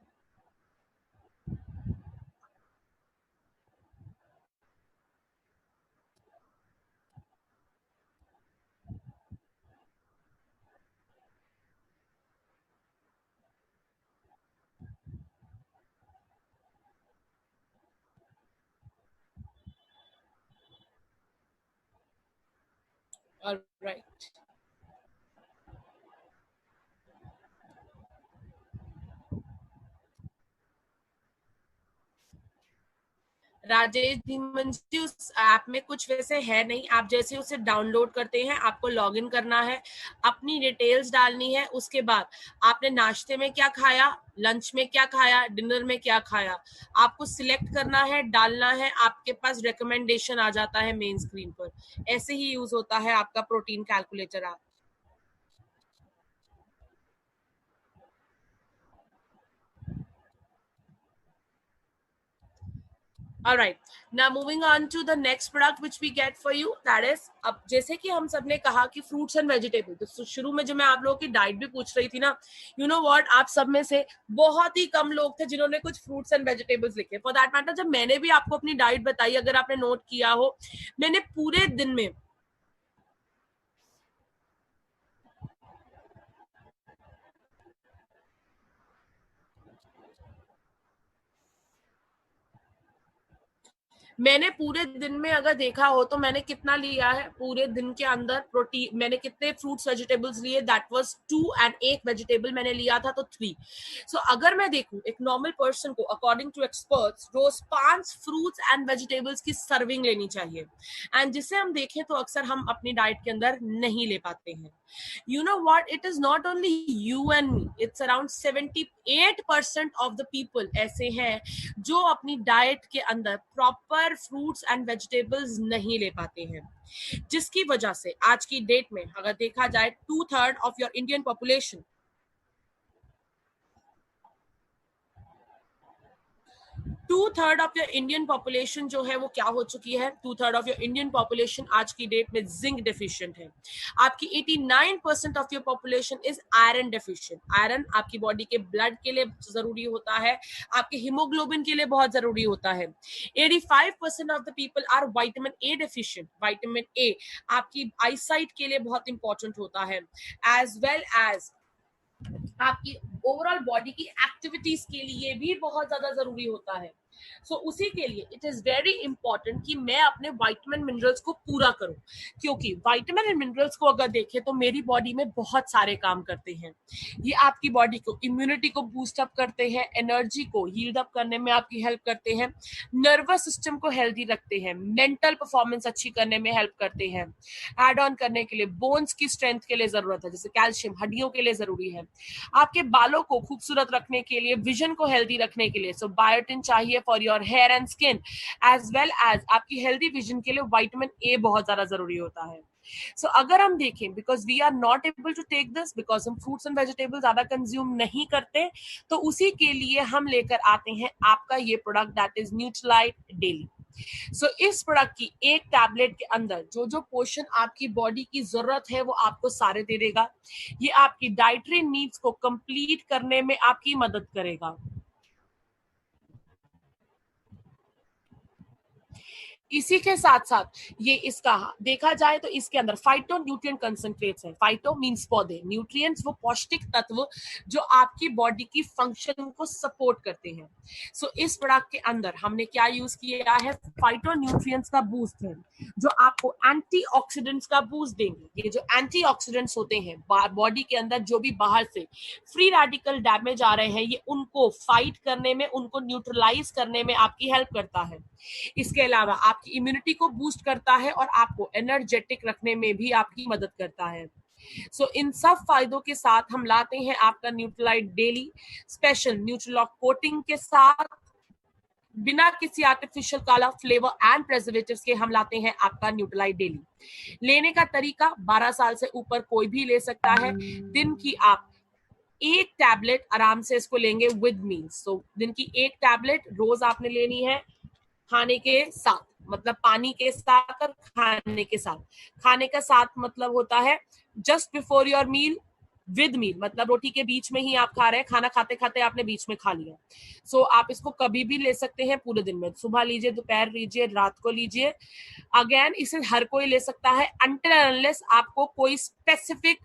ऑलराइट. राजेश धीमन जी, उस ऐप में कुछ वैसे है नहीं. आप जैसे उसे डाउनलोड करते हैं, आपको लॉग इन करना है, अपनी डिटेल्स डालनी है. उसके बाद आपने नाश्ते में क्या खाया, लंच में क्या खाया, डिनर में क्या खाया, आपको सिलेक्ट करना है, डालना है, आपके पास रिकमेंडेशन आ जाता है मेन स्क्रीन पर. ऐसे ही यूज होता है आपका protein calculator app. All right. Now moving on to the next product which we get for you, that is, अब जैसे कि हम सब ने कहा कि फ्रूट्स एंड वेजिटेबल, तो शुरू में जो मैं आप लोगों की डाइट भी पूछ रही थी ना, यू नो व्हाट, आप सब में से बहुत ही कम लोग थे जिन्होंने कुछ फ्रूट्स एंड वेजिटेबल्स लिखे. फॉर दैट मैटर, जब मैंने भी आपको अपनी डाइट बताई, अगर आपने नोट किया हो, मैंने पूरे दिन में मैंने पूरे दिन में अगर देखा हो तो मैंने कितना लिया है पूरे दिन के अंदर प्रोटीन, मैंने कितने फ्रूट्स वेजिटेबल्स लिए, दैट वाज 2, एंड एक वेजिटेबल मैंने लिया था तो 3. सो अगर मैं देखूं एक नॉर्मल पर्सन को, अकॉर्डिंग टू एक्सपर्ट्स, रोज 5 फ्रूट्स एंड वेजिटेबल्स की सर्विंग लेनी चाहिए. एंड जिसे हम देखें तो अक्सर हम अपनी डाइट के अंदर नहीं ले पाते हैं. You know what, it is not only you and me, it's around 78% of the people ऐसे हैं जो अपनी डाइट के अंदर प्रॉपर फ्रूट्स एंड वेजिटेबल्स नहीं ले पाते हैं, जिसकी वजह से आज की डेट में अगर देखा जाए 2/3 of your Indian population, 2/3 of your Indian population जो है वो क्या हो चुकी है, 2/3 ऑफ योर इंडियन पॉपुलेशन आज की डेट में जिंक डेफिशिएंट है. आपकी 89% of your population is iron deficient. Iron आपकी बॉडी के ब्लड के लिए जरूरी होता है, आपके हीमोग्लोबिन के लिए बहुत जरूरी होता है. 85% of the people are vitamin A deficient. Vitamin A आपकी आईसाइट के लिए बहुत इंपॉर्टेंट होता है, एज वेल एज आपकी ओवरऑल बॉडी की एक्टिविटीज के लिए भी बहुत ज्यादा जरूरी होता है. सो उसी के लिए इट इज वेरी इंपॉर्टेंट कि मैं अपने विटामिन मिनरल्स को पूरा करूं, क्योंकि विटामिन एंड मिनरल्स को अगर देखें तो मेरी बॉडी में बहुत सारे काम करते हैं. ये आपकी बॉडी को, इम्यूनिटी को बूस्ट अप करते हैं, एनर्जी को हील्ड अप करने में आपकी हेल्प करते हैं, नर्वस सिस्टम को हेल्दी रखते हैं, मेंटल परफॉर्मेंस अच्छी करने में हेल्प करते हैं, एड ऑन करने के लिए बोन्स की स्ट्रेंथ के लिए जरूरत है, जैसे कैल्शियम हड्डियों के लिए जरूरी है, आपके बालों को खूबसूरत रखने के लिए, विजन को हेल्दी रखने के लिए, सो बायोटिन चाहिए for your hair and skin, as well as आपकी हेल्दी विजन के लिए विटामिन ए बहुत ज्यादा जरूरी होता है. सो अगर हम देखें, because we are not able to take this, because हम फ्रूट्स एंड वेजिटेबल ज्यादा कंज्यूम नहीं करते, तो उसी के लिए हम लेकर आते हैं आपका ये product, that is Nutrilite daily. So इस प्रोडक्ट की एक टैबलेट के अंदर जो जो पोर्शन आपकी बॉडी की जरूरत है वो आपको सारे दे देगा. ये आपकी डाइटरी नीड्स को कंप्लीट करने में आपकी मदद करेगा. इसी के साथ साथ ये इसका देखा जाए तो इसके अंदर फाइटो न्यूट्रिएंट कंसंट्रेट्स है। फाइटो मींस पौधे, न्यूट्रिएंट्स वो पौष्टिक तत्व जो आपकी बॉडी की फंक्शन को सपोर्ट करते हैं। सो इस प्रोडक्ट के अंदर हमने क्या यूज किया है, फाइटो न्यूट्रिएंट्स का बूस्ट है जो आपको एंटीऑक्सीडेंट्स का बूस्ट देंगे। ये जो एंटीऑक्सीडेंट्स होते हैं बॉडी के अंदर जो भी बाहर से फ्री रेडिकल डैमेज आ रहे हैं, ये उनको फाइट करने में, उनको न्यूट्रलाइज करने में आपकी हेल्प करता है। इसके अलावा आपकी इम्यूनिटी को बूस्ट करता है और आपको एनर्जेटिक रखने में भी आपकी मदद करता है। सो इन सब फायदों के साथ हम लाते हैं आपका न्यूट्रलाइट डेली स्पेशल न्यूट्रीलॉक कोटिंग के साथ, बिना किसी artificial colour, flavour and preservatives के हम लाते हैं आपका न्यूट्रलाइट डेली। लेने का तरीका 12 साल से ऊपर कोई भी ले सकता है। दिन की आप एक टैबलेट आराम से इसको लेंगे विद मील्स। सो दिन की एक टैबलेट रोज आपने लेनी है खाने के साथ, मतलब पानी के साथ और खाने के साथ। खाने का साथ मतलब होता है just before your meal, with meal मतलब रोटी के बीच में ही आप खा रहे हैं, खाना खाते खाते आपने बीच में खा लिया। सो आप इसको कभी भी ले सकते हैं पूरे दिन में, सुबह लीजिए, दोपहर लीजिए, रात को लीजिए। अगेन इसे हर कोई ले सकता है अनटिल अनलेस आपको कोई स्पेसिफिक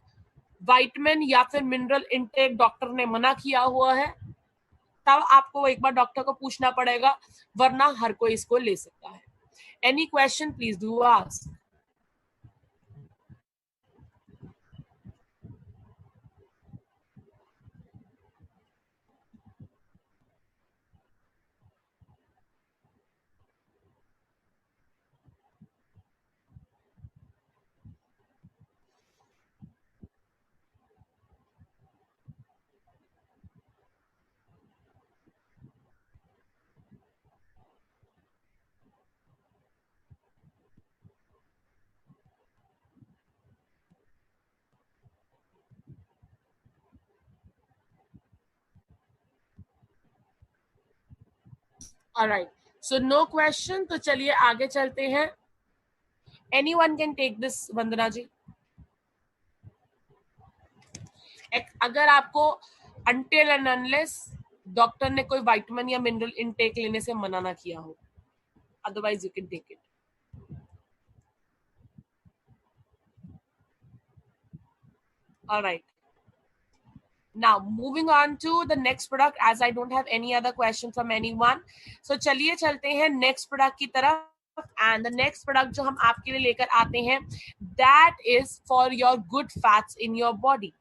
विटामिन या फिर मिनरल इनटेक डॉक्टर ने मना किया हुआ है, तब आपको एक बार डॉक्टर को पूछना पड़ेगा, वरना हर कोई इसको ले सकता है। Any question please do ask. Alright, so no question, तो चलिए आगे चलते हैं। Anyone can take this, Vandana ji. अगर आपको अनटिल एंड अनलेस डॉक्टर ने कोई विटामिन या मिनरल इनटेक लेने से मना ना किया हो, otherwise you can take it. Alright, now moving on to the next product as I don't have any other question from anyone, so चलिए चलते हैं next product की तरफ। and the next product जो हम आपके लिए लेकर आते हैं, that is for your good fats in your body.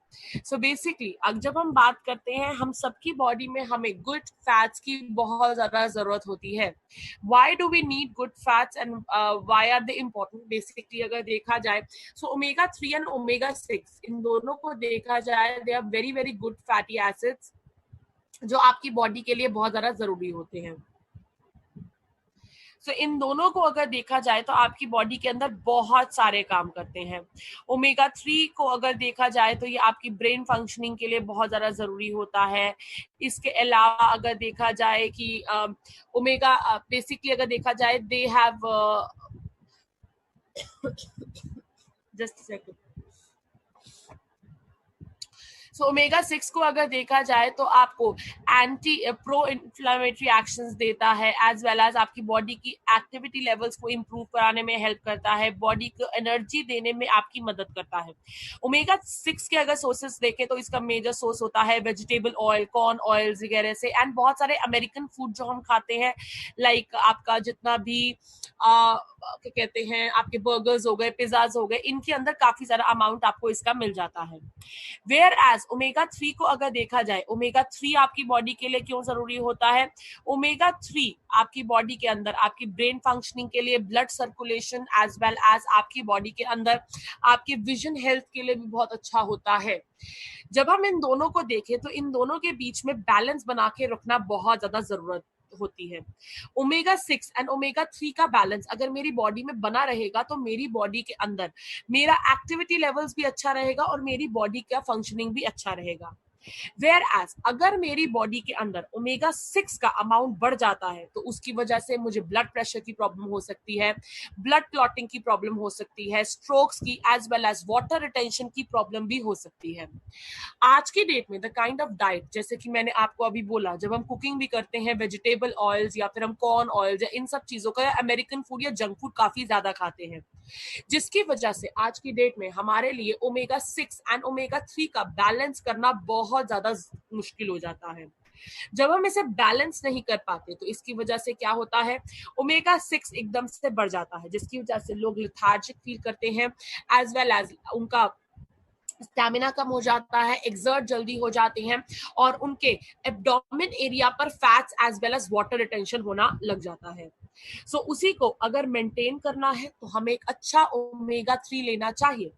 so basically अब जब हम बात करते हैं, हम सबकी बॉडी में हमें गुड फैट्स की बहुत ज्यादा जरूरत होती है। why do we need good fats and why are they important? basically अगर देखा जाए so omega 3 and omega 6 इन दोनों को देखा जाए, they are very very good fatty acids जो आपकी बॉडी के लिए बहुत ज्यादा जरूरी होते हैं। सो इन दोनों को अगर देखा जाए तो आपकी बॉडी के अंदर बहुत सारे काम करते हैं। ओमेगा 3 को अगर देखा जाए तो ये आपकी ब्रेन फंक्शनिंग के लिए बहुत ज्यादा जरूरी होता है। इसके अलावा अगर देखा जाए कि ओमेगा बेसिकली अगर देखा जाए they have just second, so omega 6 को अगर देखा जाए तो आपको एंटी प्रो इन्फ्लामेटरी एक्शंस देता है, एज वेल एज आपकी बॉडी की एक्टिविटी लेवल्स को इम्प्रूव कराने में हेल्प करता है, बॉडी को एनर्जी देने में आपकी मदद करता है। ओमेगा 6 के अगर सोर्सेस देखें तो इसका मेजर सोर्स होता है वेजिटेबल ऑयल, कॉर्न ऑयल वगैरह से, एंड बहुत सारे अमेरिकन फूड जो हम खाते हैं, लाइक आपका जितना भी क्या कहते हैं, आपके बर्गर्स हो गए, पिज्जाज हो गए, इनके अंदर काफी सारा अमाउंट आपको इसका मिल जाता है। वेयर एज ओमेगा 3 को अगर देखा जाए, ओमेगा 3 आपकी बॉडी के लिए क्यों जरूरी होता है? ओमेगा 3 आपकी बॉडी के अंदर आपकी ब्रेन फंक्शनिंग के लिए, blood circulation as well as आपकी बॉडी के अंदर आपकी विजन हेल्थ के लिए भी बहुत अच्छा होता है। जब हम इन दोनों को देखें तो इन दोनों के बीच में बैलेंस बना के रखना बहुत ज्यादा जरूरत होती है। ओमेगा 6 एंड ओमेगा 3 का बैलेंस अगर मेरी बॉडी में बना रहेगा तो मेरी बॉडी के अंदर मेरा एक्टिविटी लेवल्स भी अच्छा रहेगा और मेरी बॉडी का फंक्शनिंग भी अच्छा रहेगा। वेयर एज अगर मेरी बॉडी के अंदर ओमेगा 6 का अमाउंट बढ़ जाता है तो उसकी वजह से मुझे ब्लड प्रेशर की प्रॉब्लम हो सकती है, ब्लड क्लॉटिंग की प्रॉब्लम हो सकती है, स्ट्रोक्स की as well as water retention की प्रॉब्लम भी हो सकती है। आज की डेट में द काइंड ऑफ डाइट, जैसे कि मैंने आपको अभी बोला, जब हम कुकिंग भी करते हैं वेजिटेबल ऑयल्स या फिर हम कॉर्न ऑयल्स या इन सब चीजों का, या अमेरिकन फूड या जंक फूड काफी ज्यादा खाते हैं, जिसकी वजह से आज की डेट में हमारे लिए ओमेगा 6 एंड ओमेगा 3 का बैलेंस करना बहुत ज्यादा मुश्किल हो जाता है। जब हम इसे बैलेंस नहीं कर पाते तो इसकी वजह से क्या होता है, ओमेगा 6 एकदम से बढ़ जाता है, जिसकी वजह से लोग लिथार्जिक फील करते हैं, एज वेल एज उनका स्टैमिना कम हो जाता है, एक्सर्ट जल्दी हो जाते हैं और उनके एब्डोमेन एरिया पर fats as well as water retention होना लग जाता है। सो उसी को अगर मेंटेन करना है तो हमें एक अच्छा ओमेगा 3 लेना चाहिए।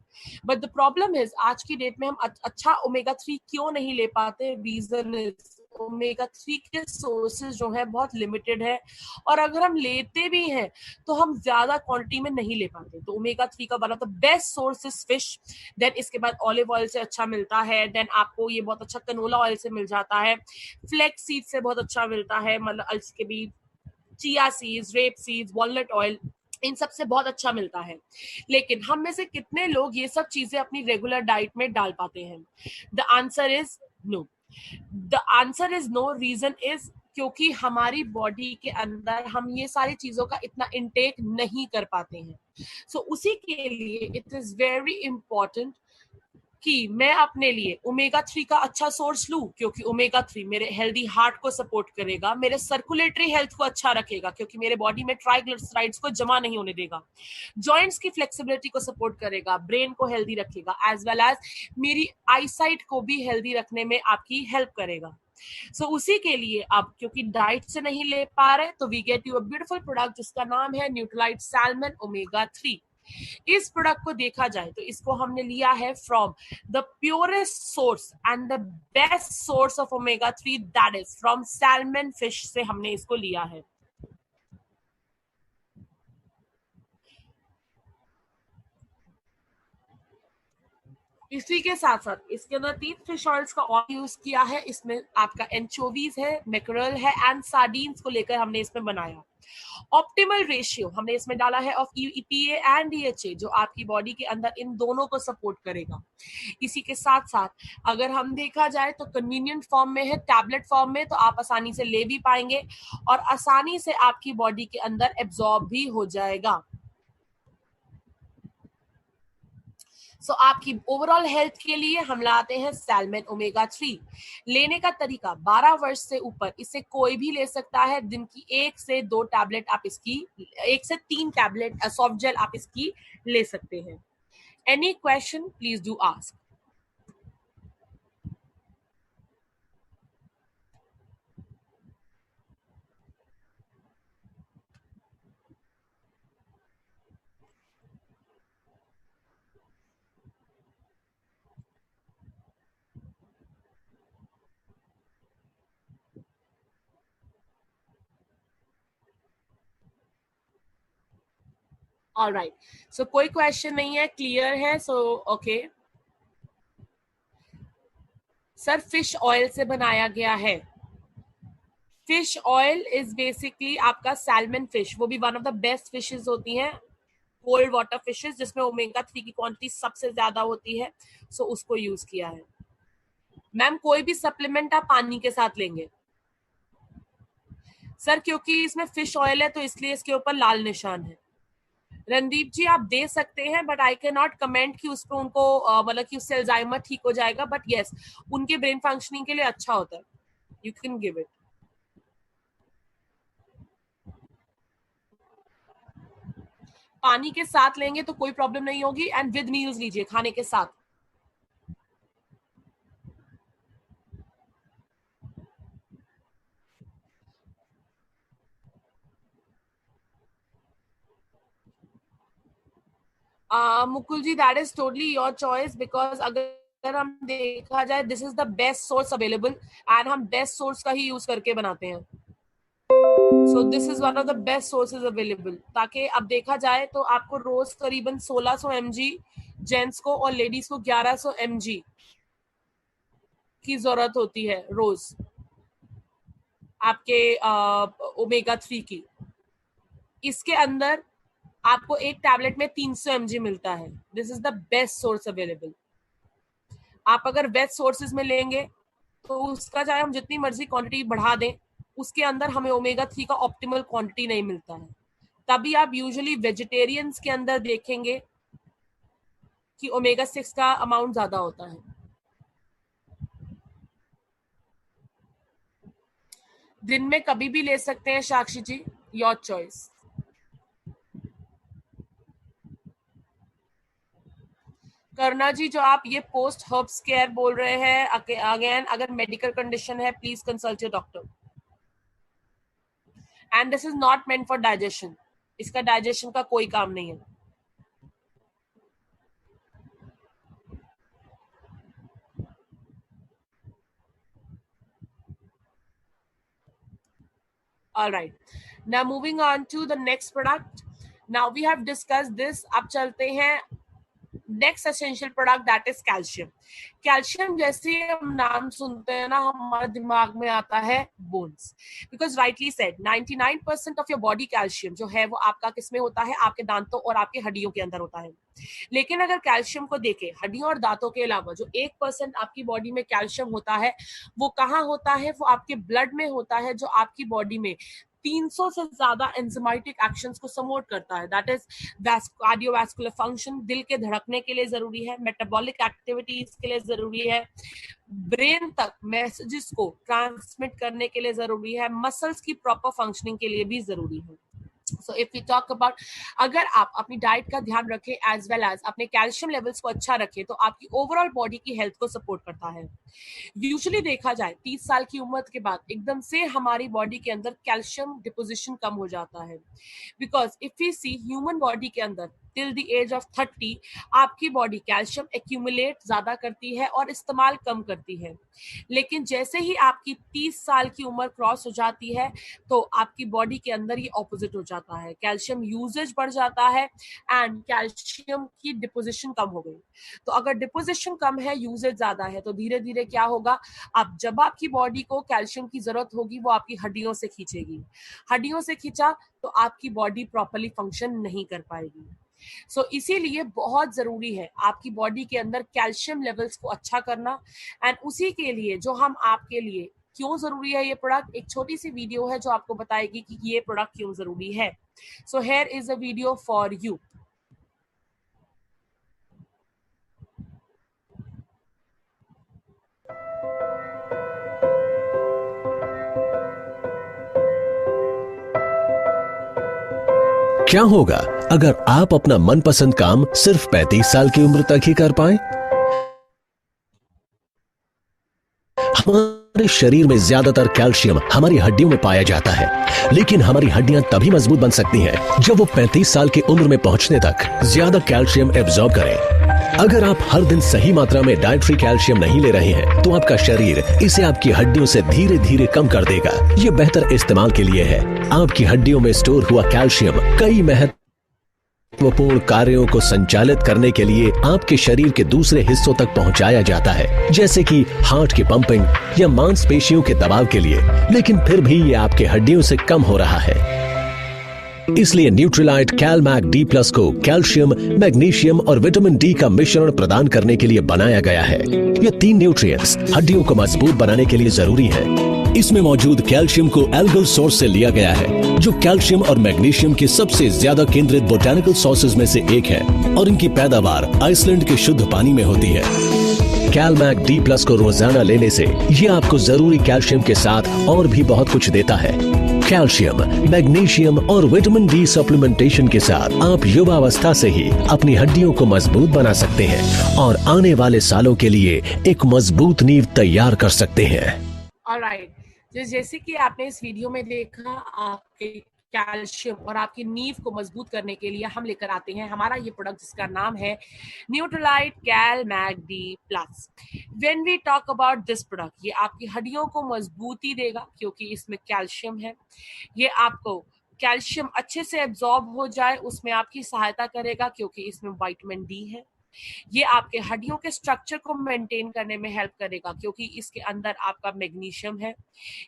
बट द प्रॉब्लम इज आज की डेट में हम अच्छा ओमेगा 3 क्यों नहीं ले पाते? रीजन इज ओमेगा 3 के सोर्सेज जो है बहुत लिमिटेड है, और अगर हम लेते भी हैं तो हम ज्यादा क्वांटिटी में नहीं ले पाते। तो ओमेगा 3 का one of the best source is fish, then इसके बाद ऑलिव ऑयल से अच्छा मिलता है, देन आपको ये बहुत अच्छा कनोला ऑयल से मिल जाता है, फ्लेक्स सीड से बहुत अच्छा मिलता है, मतलब अलसी के बीज, chia seeds, rape seeds, walnut oil, इन सब से बहुत अच्छा मिलता है। लेकिन हम में से कितने लोग ये सब चीजें अपनी रेगुलर डाइट में डाल पाते हैं? The answer is no. The answer is no, reason is क्योंकि हमारी बॉडी के अंदर हम ये सारी चीजों का इतना इंटेक नहीं कर पाते हैं। सो उसी के लिए इट इज वेरी इंपॉर्टेंट कि मैं अपने लिए ओमेगा 3 का अच्छा सोर्स लूं, क्योंकि ओमेगा 3 मेरे हेल्दी हार्ट को सपोर्ट करेगा, मेरे सर्कुलेटरी हेल्थ को अच्छा रखेगा क्योंकि मेरे बॉडी में ट्राइग्लिसराइड्स को जमा नहीं होने देगा, जॉइंट्स की फ्लेक्सिबिलिटी को सपोर्ट करेगा, ब्रेन को हेल्दी रखेगा, एज वेल एज मेरी आईसाइट को भी हेल्दी रखने में आपकी हेल्प करेगा। सो उसी के लिए आप क्योंकि डाइट से नहीं ले पा रहे तो we get you a beautiful product जिसका नाम है न्यूट्रालाइट सैल्मन ओमेगा 3। इस प्रोडक्ट को देखा जाए तो इसको हमने लिया है from the purest source and the best source of omega 3, that is from salmon fish से हमने इसको लिया है। इसी के साथ साथ इसके अंदर 3 फिश ऑयल्स का ऑयल यूज किया है। इसमें आपका एंचोवीज है, मैकरल है एंड सार्डीन्स को लेकर हमने इसमें बनाया। ऑप्टिमल रेशियो हमने इसमें डाला है ऑफ ईपीए एंड डीएचए, जो आपकी बॉडी के अंदर इन दोनों को सपोर्ट करेगा। इसी के साथ साथ अगर हम देखा जाए तो कन्वीनियंट फॉर्म में है, टैबलेट फॉर्म में, तो आप आसानी से ले भी पाएंगे और आसानी से आपकी बॉडी के अंदर एब्जॉर्ब भी हो जाएगा। सो आपकी ओवरऑल हेल्थ के लिए हम लाते हैं सैल्मन ओमेगा 3। लेने का तरीका 12 वर्ष से ऊपर इसे कोई भी ले सकता है। दिन की 1 से 2 टैबलेट आप इसकी, 1 से 3 टैबलेट सॉफ्ट जेल आप इसकी ले सकते हैं। Any question please do ask. Alright, so कोई क्वेश्चन नहीं है, क्लियर है? So okay sir, fish oil से बनाया गया है। फिश ऑयल इज बेसिकली आपका सैल्मन फिश, वो भी one of the best fishes होती हैं, कोल्ड वाटर फिशेज, जिसमें ओमेगा 3 की क्वांटिटी सबसे ज्यादा होती है। सो उसको यूज किया है। मैम कोई भी सप्लीमेंट आप पानी के साथ लेंगे? सर क्योंकि इसमें फिश ऑयल है तो इसलिए इसके ऊपर लाल निशान है। रणदीप जी आप दे सकते हैं, but I can not comment कि उस पर उनको मतलब कि उससे अल्जाइमर ठीक हो जाएगा, बट यस उनके ब्रेन फंक्शनिंग के लिए अच्छा होता है। You can give it. पानी के साथ लेंगे तो कोई प्रॉब्लम नहीं होगी, एंड विद मील्स लीजिए, खाने के साथ। Mukul ji that is totally your choice, because अगर हम देखा जाए this is the best source available and हम बेस्ट सोर्स का ही यूज करके बनाते हैं। So this is one of the best sources available. ताकि अब देखा जाए तो आपको रोज करीबन 1600 mg जेंट्स को और लेडीज को 1100 mg की जरूरत होती है रोज आपके ओमेगा 3 की, इसके अंदर आपको एक टैबलेट में 300 mg मिलता है। This is the best source available. आप अगर वेज सोर्सेज में लेंगे तो उसका चाहे हम जितनी मर्जी क्वांटिटी बढ़ा दें, उसके अंदर हमें ओमेगा 3 का ऑप्टिमल क्वांटिटी नहीं मिलता है। तभी आप यूजुअली वेजिटेरियंस के अंदर देखेंगे कि ओमेगा 6 का अमाउंट ज्यादा होता है। दिन में कभी भी ले सकते हैं साक्षी जी, योर चॉइस। करना जी, जो आप ये पोस्ट हर्ब्स केयर बोल रहे हैं, अगेन अगर मेडिकल कंडीशन है please consult your doctor. And this is not meant for digestion, इसका डाइजेशन का कोई काम नहीं है। All right. Now moving on to the next product. Now we have discussed this. अब चलते हैं next essential product, that is calcium. Calcium जैसे ही हम नाम सुनते हैं ना, हमारे दिमाग में आता है bones, because rightly said 99% of your body calcium जो है वो आपका किसमें होता है, आपके दांतों और आपके हड्डियों के अंदर होता है। लेकिन अगर कैल्शियम को देखें, हड्डियों और दांतों के अलावा जो 1% आपकी बॉडी में कैल्शियम होता है, वो कहाँ होता है, वो आपके ब्लड में होता है, जो आपकी बॉडी में 300 से ज्यादा एंजाइमेटिक एक्शंस को सपोर्ट करता है। दैट इज कार्डियोवैस्कुलर फंक्शन, दिल के धड़कने के लिए जरूरी है, मेटाबॉलिक एक्टिविटीज के लिए जरूरी है, ब्रेन तक मैसेजेस को ट्रांसमिट करने के लिए जरूरी है, मसल्स की प्रॉपर फंक्शनिंग के लिए भी जरूरी है। So if we talk about, अगर आप अपनी डाइट का ध्यान रखें एज वेल एज अपने कैल्शियम लेवल्स को अच्छा रखें, तो आपकी ओवरऑल बॉडी की हेल्थ को सपोर्ट करता है। यूजुअली देखा जाए 30 साल की उम्र के बाद एकदम से हमारी बॉडी के अंदर कैल्शियम डिपोजिशन कम हो जाता है, because if we see human body के अंदर टिल द एज ऑफ 30 आपकी बॉडी कैल्शियम एक्यूमुलेट ज्यादा करती है और इस्तेमाल कम करती है। लेकिन जैसे ही आपकी 30 साल की उम्र क्रॉस हो जाती है, तो आपकी बॉडी के अंदर ये ऑपोजिट हो जाता है, कैल्शियम यूजेज बढ़ जाता है एंड कैल्शियम की डिपोजिशन कम हो गई। तो अगर डिपोजिशन कम है, यूजेज ज्यादा है, तो धीरे धीरे क्या होगा, अब जब आपकी बॉडी को कैल्शियम की जरूरत होगी, वो आपकी हड्डियों से खींचेगी, हड्डियों से खींचा तो आपकी बॉडी प्रॉपर्ली फंक्शन नहीं कर पाएगी। सो इसीलिए बहुत जरूरी है आपकी बॉडी के अंदर कैल्शियम लेवल्स को अच्छा करना, एंड उसी के लिए जो हम आपके लिए क्यों जरूरी है ये प्रोडक्ट, एक छोटी सी वीडियो है जो आपको बताएगी कि ये प्रोडक्ट क्यों जरूरी है। So here is a video for you. क्या होगा अगर आप अपना मनपसंद काम सिर्फ 35 साल की उम्र तक ही कर पाएं? हमारे शरीर में ज्यादातर कैल्शियम हमारी हड्डियों में पाया जाता है, लेकिन हमारी हड्डियां तभी मजबूत बन सकती हैं जब वो 35 साल की उम्र में पहुंचने तक ज्यादा कैल्शियम एब्जॉर्ब करें। अगर आप हर दिन सही मात्रा में डाइटरी कैल्शियम नहीं ले रहे हैं, तो आपका शरीर इसे आपकी हड्डियों से धीरे धीरे कम कर देगा। ये बेहतर इस्तेमाल के लिए है। आपकी हड्डियों में स्टोर हुआ कैल्शियम कई महत्वपूर्ण कार्यों को संचालित करने के लिए आपके शरीर के दूसरे हिस्सों तक पहुंचाया जाता है, जैसे कि हार्ट की पंपिंग या मांसपेशियों के दबाव के लिए, लेकिन फिर भी ये आपके हड्डियों से कम हो रहा है। इसलिए न्यूट्रीलाइट कैलमैक डी प्लस को कैल्शियम, मैग्नीशियम और विटामिन डी का मिश्रण प्रदान करने के लिए बनाया गया है। ये 3 न्यूट्रिएंट्स हड्डियों को मजबूत बनाने के लिए जरूरी है। इसमें मौजूद कैल्शियम को एल्गल सोर्स से लिया गया है, जो कैल्शियम और मैग्नीशियम के सबसे ज्यादा केंद्रित बोटैनिकल सोर्सेज में से एक है, और इनकी पैदावार आइसलैंड के शुद्ध पानी में होती है। कैलमैक डी प्लस को रोजाना लेने से ये आपको जरूरी कैल्शियम के साथ और भी बहुत कुछ देता है। कैल्शियम, मैग्नीशियम और विटामिन डी सप्लीमेंटेशन के साथ आप युवावस्था से ही अपनी हड्डियों को मजबूत बना सकते हैं और आने वाले सालों के लिए एक मजबूत नींव तैयार कर सकते हैं। ऑलराइट, जैसे कि आपने इस वीडियो में देखा, आपके कैल्शियम और आपकी नींव को मजबूत करने के लिए हम लेकर आते हैं हमारा ये प्रोडक्ट, जिसका नाम है Nutrilite CalMag D plus. When we talk about this product, ये आपकी हड्डियों को मजबूती देगा क्योंकि इसमें कैल्शियम है। ये आपको कैल्शियम अच्छे से एब्जॉर्ब हो जाए उसमें आपकी सहायता करेगा क्योंकि इसमें विटामिन डी है। ये आपके हड्डियों के स्ट्रक्चर को मेंटेन करने में हेल्प करेगा क्योंकि इसके अंदर आपका मैग्नीशियम है।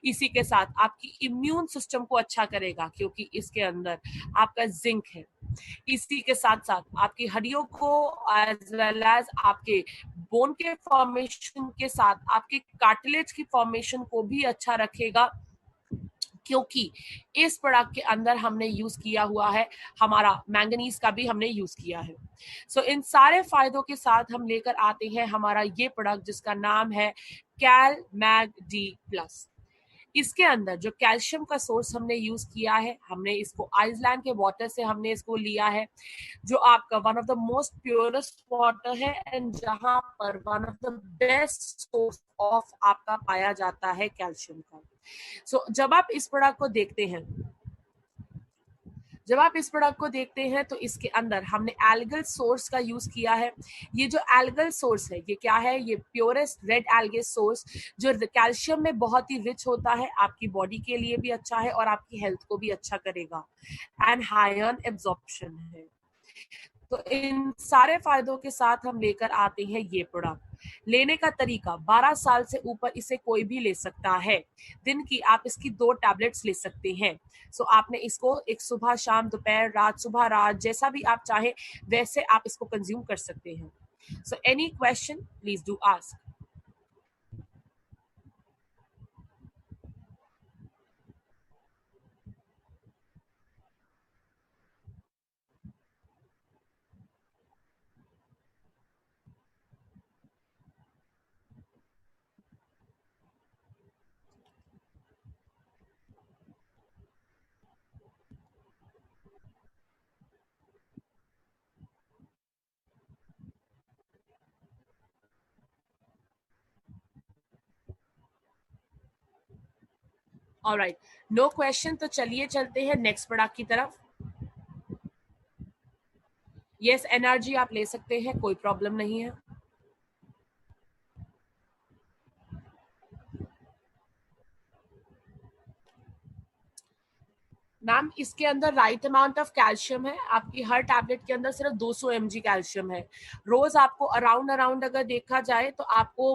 इसी के साथ आपकी इम्यून सिस्टम को अच्छा करेगा क्योंकि इसके अंदर आपका जिंक है। इसी के साथ साथ आपकी हड्डियों को एज वेल एज आपके बोन के फॉर्मेशन के साथ आपके कार्टिलेज की फॉर्मेशन को भी अच्छा रखेगा क्योंकि इस प्रोडक्ट के अंदर हमने यूज किया हुआ है, हमारा मैंगनीज का भी हमने यूज किया है। सो इन सारे फायदों के साथ हम लेकर आते हैं हमारा ये प्रोडक्ट जिसका नाम है कैल मैग डी प्लस। इसके अंदर जो कैल्शियम का सोर्स हमने यूज किया है, हमने इसको आइसलैंड के वाटर से हमने इसको लिया है, जो आपका one of the most purest water है एंड जहां पर one of the best source of आपका पाया जाता है कैल्शियम का। जब आप इस प्रोडक्ट को देखते हैं, तो इसके अंदर हमने एल्गल सोर्स का यूज किया है। ये जो एल्गल सोर्स है ये क्या है, ये प्योरेस्ट रेड एल्गे सोर्स जो कैल्शियम में बहुत ही रिच होता है, आपकी बॉडी के लिए भी अच्छा है और आपकी हेल्थ को भी अच्छा करेगा एंड आयरन एब्जॉर्प्शन है। तो इन सारे फायदों के साथ हम लेकर आते हैं ये प्रोडक्ट। लेने का तरीका, 12 साल से ऊपर इसे कोई भी ले सकता है। दिन की आप इसकी 2 टैबलेट्स ले सकते हैं। आपने इसको एक सुबह शाम दोपहर रात सुबह रात जैसा भी आप चाहे वैसे आप इसको कंज्यूम कर सकते हैं। Any question please do ask. Alright, no question, तो चलिए चलते हैं नेक्स्ट प्रोडक्ट की तरफ। यस, एनर्जी आप ले सकते हैं, कोई प्रॉब्लम नहीं है। मैम इसके अंदर राइट अमाउंट ऑफ कैल्शियम है, आपकी हर टैबलेट के अंदर सिर्फ 200 mg कैल्शियम है। रोज आपको अराउंड अगर देखा जाए तो आपको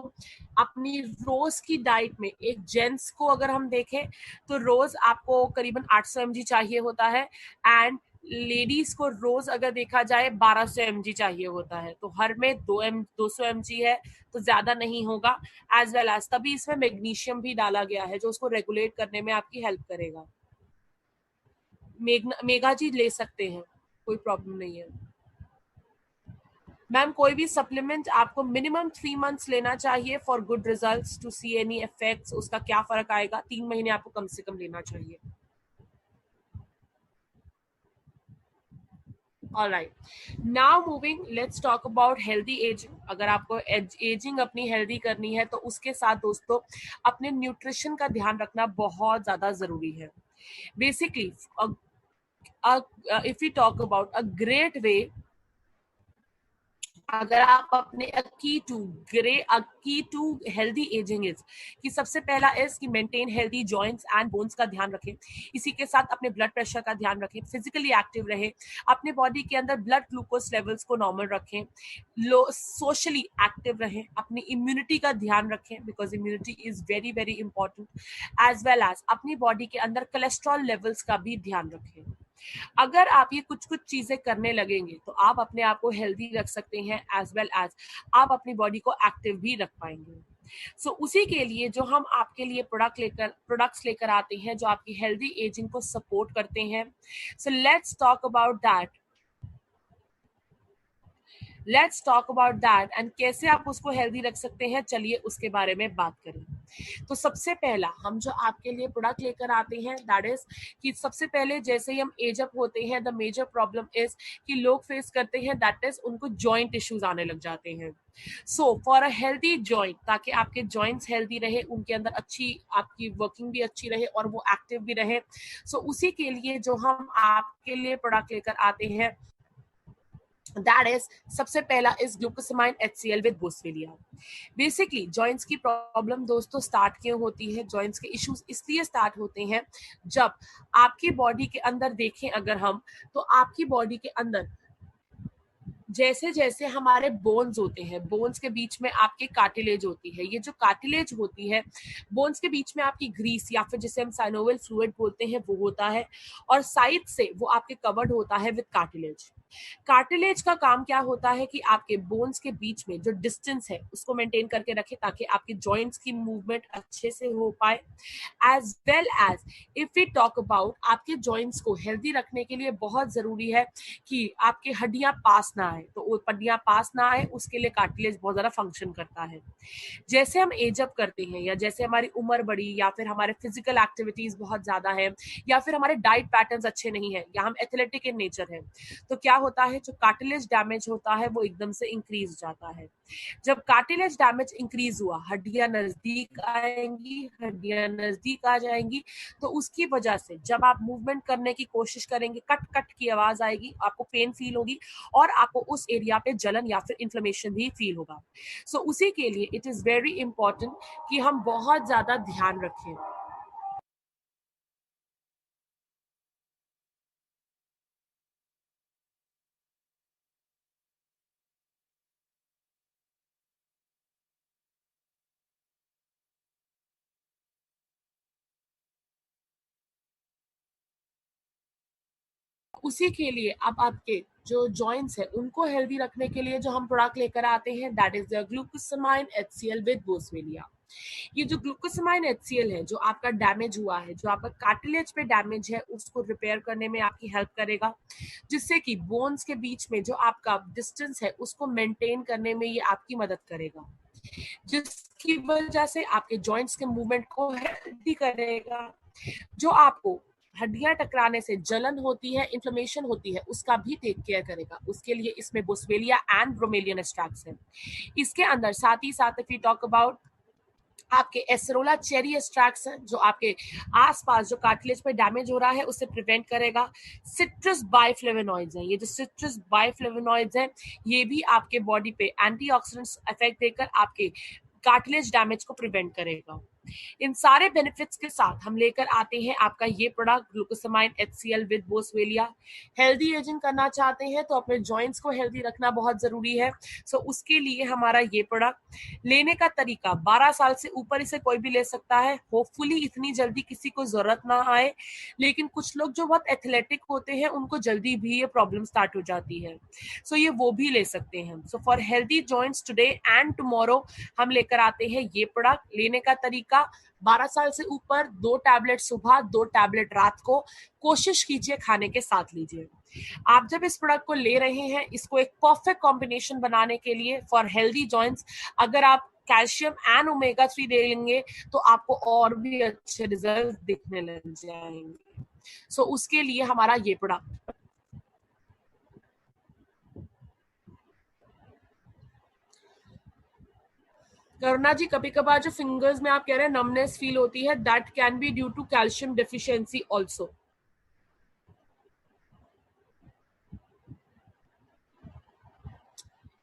अपनी रोज की डाइट में, एक जेंट्स को अगर हम देखें तो रोज आपको करीबन 800 mg चाहिए होता है एंड लेडीज को रोज अगर देखा जाए 1200 mg चाहिए होता है। तो हर में 200 mg है तो ज्यादा नहीं होगा। एज वेल एज तभी इसमें मैग्नीशियम भी डाला गया है जो उसको रेगुलेट करने में आपकी हेल्प करेगा। मेगा जी ले सकते हैं, कोई प्रॉब्लम नहीं है। मैम कोई भी सप्लीमेंट आपको मिनिमम 3 मंथ्स लेना चाहिए for good results to see any effects. उसका क्या फर्क आएगा, 3 महीने आपको कम से कम लेना चाहिए। Alright, now moving, let's talk about healthy ageing. अगर आपको एजिंग अपनी हेल्दी करनी है तो उसके साथ दोस्तों अपने न्यूट्रिशन का ध्यान रखना बहुत ज्यादा जरूरी है। Basically if we talk about a great way, अगर आप अपने की टू हेल्दी एजिंग इज कि सबसे पहला इज कि maintain healthy joints and bones का ध्यान रखें। इसी के साथ अपने ब्लड प्रेशर का ध्यान रखें, फिजिकली एक्टिव रहे, अपने बॉडी के अंदर ब्लड ग्लूकोज लेवल्स को नॉर्मल रखें, सोशली एक्टिव रहें, अपनी इम्यूनिटी का ध्यान रखें because immunity is very very important, as well as अपनी बॉडी के अंदर कोलेस्ट्रॉल लेवल्स का भी ध्यान रखें। अगर आप ये कुछ कुछ चीजें करने लगेंगे तो आप अपने आप को हेल्दी रख सकते हैं एज वेल एज आप अपनी बॉडी को एक्टिव भी रख पाएंगे। उसी के लिए जो हम आपके लिए प्रोडक्ट्स लेकर आते हैं जो आपकी हेल्दी एजिंग को सपोर्ट करते हैं। Let's talk about that and कैसे आप उसको हेल्दी रख सकते हैं, चलिए उसके बारे में बात करें। तो सबसे पहला हम जो आपके लिए प्रोडक्ट लेकर आते हैं दैट इज कि सबसे पहले जैसे ही हम एज अप होते हैं द मेजर प्रॉब्लम इज कि लोग फेस करते हैं दैट इज उनको जॉइंट इश्यूज आने लग जाते हैं। फॉर अ हेल्दी जॉइंट, ताकि आपके जॉइंट्स हेल्दी रहे, उनके अंदर अच्छी आपकी वर्किंग भी अच्छी रहे और वो एक्टिव भी रहे, उसी के लिए जो हम आपके लिए प्रोडक्ट लेकर आते हैं that is सबसे पहला is glucosamine HCl with boswellia। Basically joints की प्रॉब्लम दोस्तों स्टार्ट क्यों होती है, जॉइंट्स के इश्यूज इसलिए स्टार्ट होते हैं जब आपकी बॉडी के अंदर देखें अगर हम तो आपकी बॉडी के अंदर जैसे जैसे हमारे बोन्स होते हैं, बोन्स के बीच में आपके कार्टिलेज होती है, ये जो कार्टिलेज होती है, बोन्स के बीच में आपकी ग्रीस या फिर जिसे हम साइनोवियल फ्लूइड बोलते हैं वो होता है, और साइड से वो आपके कवर्ड होता है विद कार्टिलेज। कार्टिलेज का काम क्या होता है कि आपके बोन्स के बीच में जो डिस्टेंस है उसको मेंटेन करके रखे, ताकि आपके जॉइंट्स की मूवमेंट अच्छे से हो पाए। As well as if we talk about, आपके जॉइंट्स को हेल्दी रखने के लिए बहुत जरूरी है कि आपकी हड्डियां पास ना आए, तो वो हड्डियां पास ना आए उसके लिए कार्टिलेज बहुत ज्यादा फंक्शन करता है। जैसे हम एज अप करते हैं, या जैसे हमारी उम्र बढ़ी, या फिर हमारे फिजिकल एक्टिविटीज बहुत ज्यादा है, या फिर हमारे डाइट पैटर्न्स अच्छे नहीं है, या हम एथलेटिक इन नेचर है, तो क्या होता है, जो कार्टिलेज डैमेज होता है वो एकदम से इंक्रीज जाता है। जब कार्टिलेज डैमेज इंक्रीज हुआ, हड्डियां नजदीक आएंगी, हड्डियां नजदीक आ जाएंगी, तो उसकी वजह से जब आप मूवमेंट करने की कोशिश करेंगे, कट कट की आवाज आएगी, आपको पेन फील होगी, और आपको उस एरिया पे जलन या फिर इन्फ्लेमेशन भी फील होगा। सो उसी के लिए इट इज वेरी इंपॉर्टेंट कि हम बहुत ज्यादा ध्यान रखें। उसी के लिए अब आपके जो जॉइंट्स है उनको हेल्दी रखने के लिए जो हम प्रोडक्ट लेकर आते हैं, that is the glucosamine HCl with boswellia. ये जो ग्लूकोसामाइन HCl है, जो आपका डैमेज हुआ है, जो आपका कार्टिलेज पे डैमेज है, उसको रिपेयर करने में आपकी हेल्प करेगा, जिससे कि बोन्स के बीच में जो आपका डिस्टेंस है उसको मेंटेन करने में ये आपकी मदद करेगा, जिसकी वजह से आपके जॉइंट्स के मूवमेंट को हेल्दी करेगा। जो आपको हड्डियां टकराने से जलन होती है, इन्फ्लेमेशन होती है, उसका भी टेक केयर करेगा। उसके लिए इसमें बोसवेलिया एंड ब्रोमेलियन एक्सट्रैक्ट्स हैं। इसके अंदर साथ ही साथ इफ यू टॉक अबाउट, आपके एसरोला चेरी एक्सट्रैक्ट्स हैं, जो आपके आसपास जो कार्टिलेज पे डैमेज हो रहा है उससे प्रिवेंट करेगा। सिट्रस बाइफ्लेवोनॉइड्स हैं, ये जो सिट्रस बाइफ्लेवोनॉइड्स हैं, ये भी आपके बॉडी पे एंटीऑक्सीडेंट्स इफेक्ट देकर आपके कार्टिलेज डैमेज को प्रिवेंट करेगा। इन सारे बेनिफिट्स के साथ हम लेकर आते हैं आपका ये product glucosamine HCl with boswellia. Healthy ageing करना चाहते हैं तो अपने जॉइंट्स को हेल्दी रखना बहुत जरूरी है। सो उसके लिए हमारा ये प्रोडक्ट लेने का तरीका, 12 साल से ऊपर इसे कोई भी ले सकता है। होपफुली इतनी जल्दी किसी को जरूरत ना आए, लेकिन कुछ लोग जो बहुत एथलेटिक होते हैं उनको जल्दी भी ये प्रॉब्लम स्टार्ट हो जाती है, सो ये वो भी ले सकते हैं। So for healthy joints today and tomorrow हम लेकर आते हैं ये प्रोडक्ट। लेने का तरीका, 12 साल से ऊपर 2 टैबलेट सुबह, 2 टैबलेट रात को, कोशिश कीजिए खाने के साथ लीजिए। आप जब इस प्रोडक्ट को ले रहे हैं, इसको एक परफेक्ट कॉम्बिनेशन बनाने के लिए फॉर हेल्दी जॉइंट्स, अगर आप कैल्शियम एंड ओमेगा 3 दे लेंगे तो आपको और भी अच्छे रिजल्ट दिखने लग जाएंगे। सो उसके लिए हमारा ये प्रोडक्ट। करुणा जी, कभी कभार जो फिंगर्स में आप कह रहे हैं नमनेस फील होती है, that can be due to calcium deficiency also.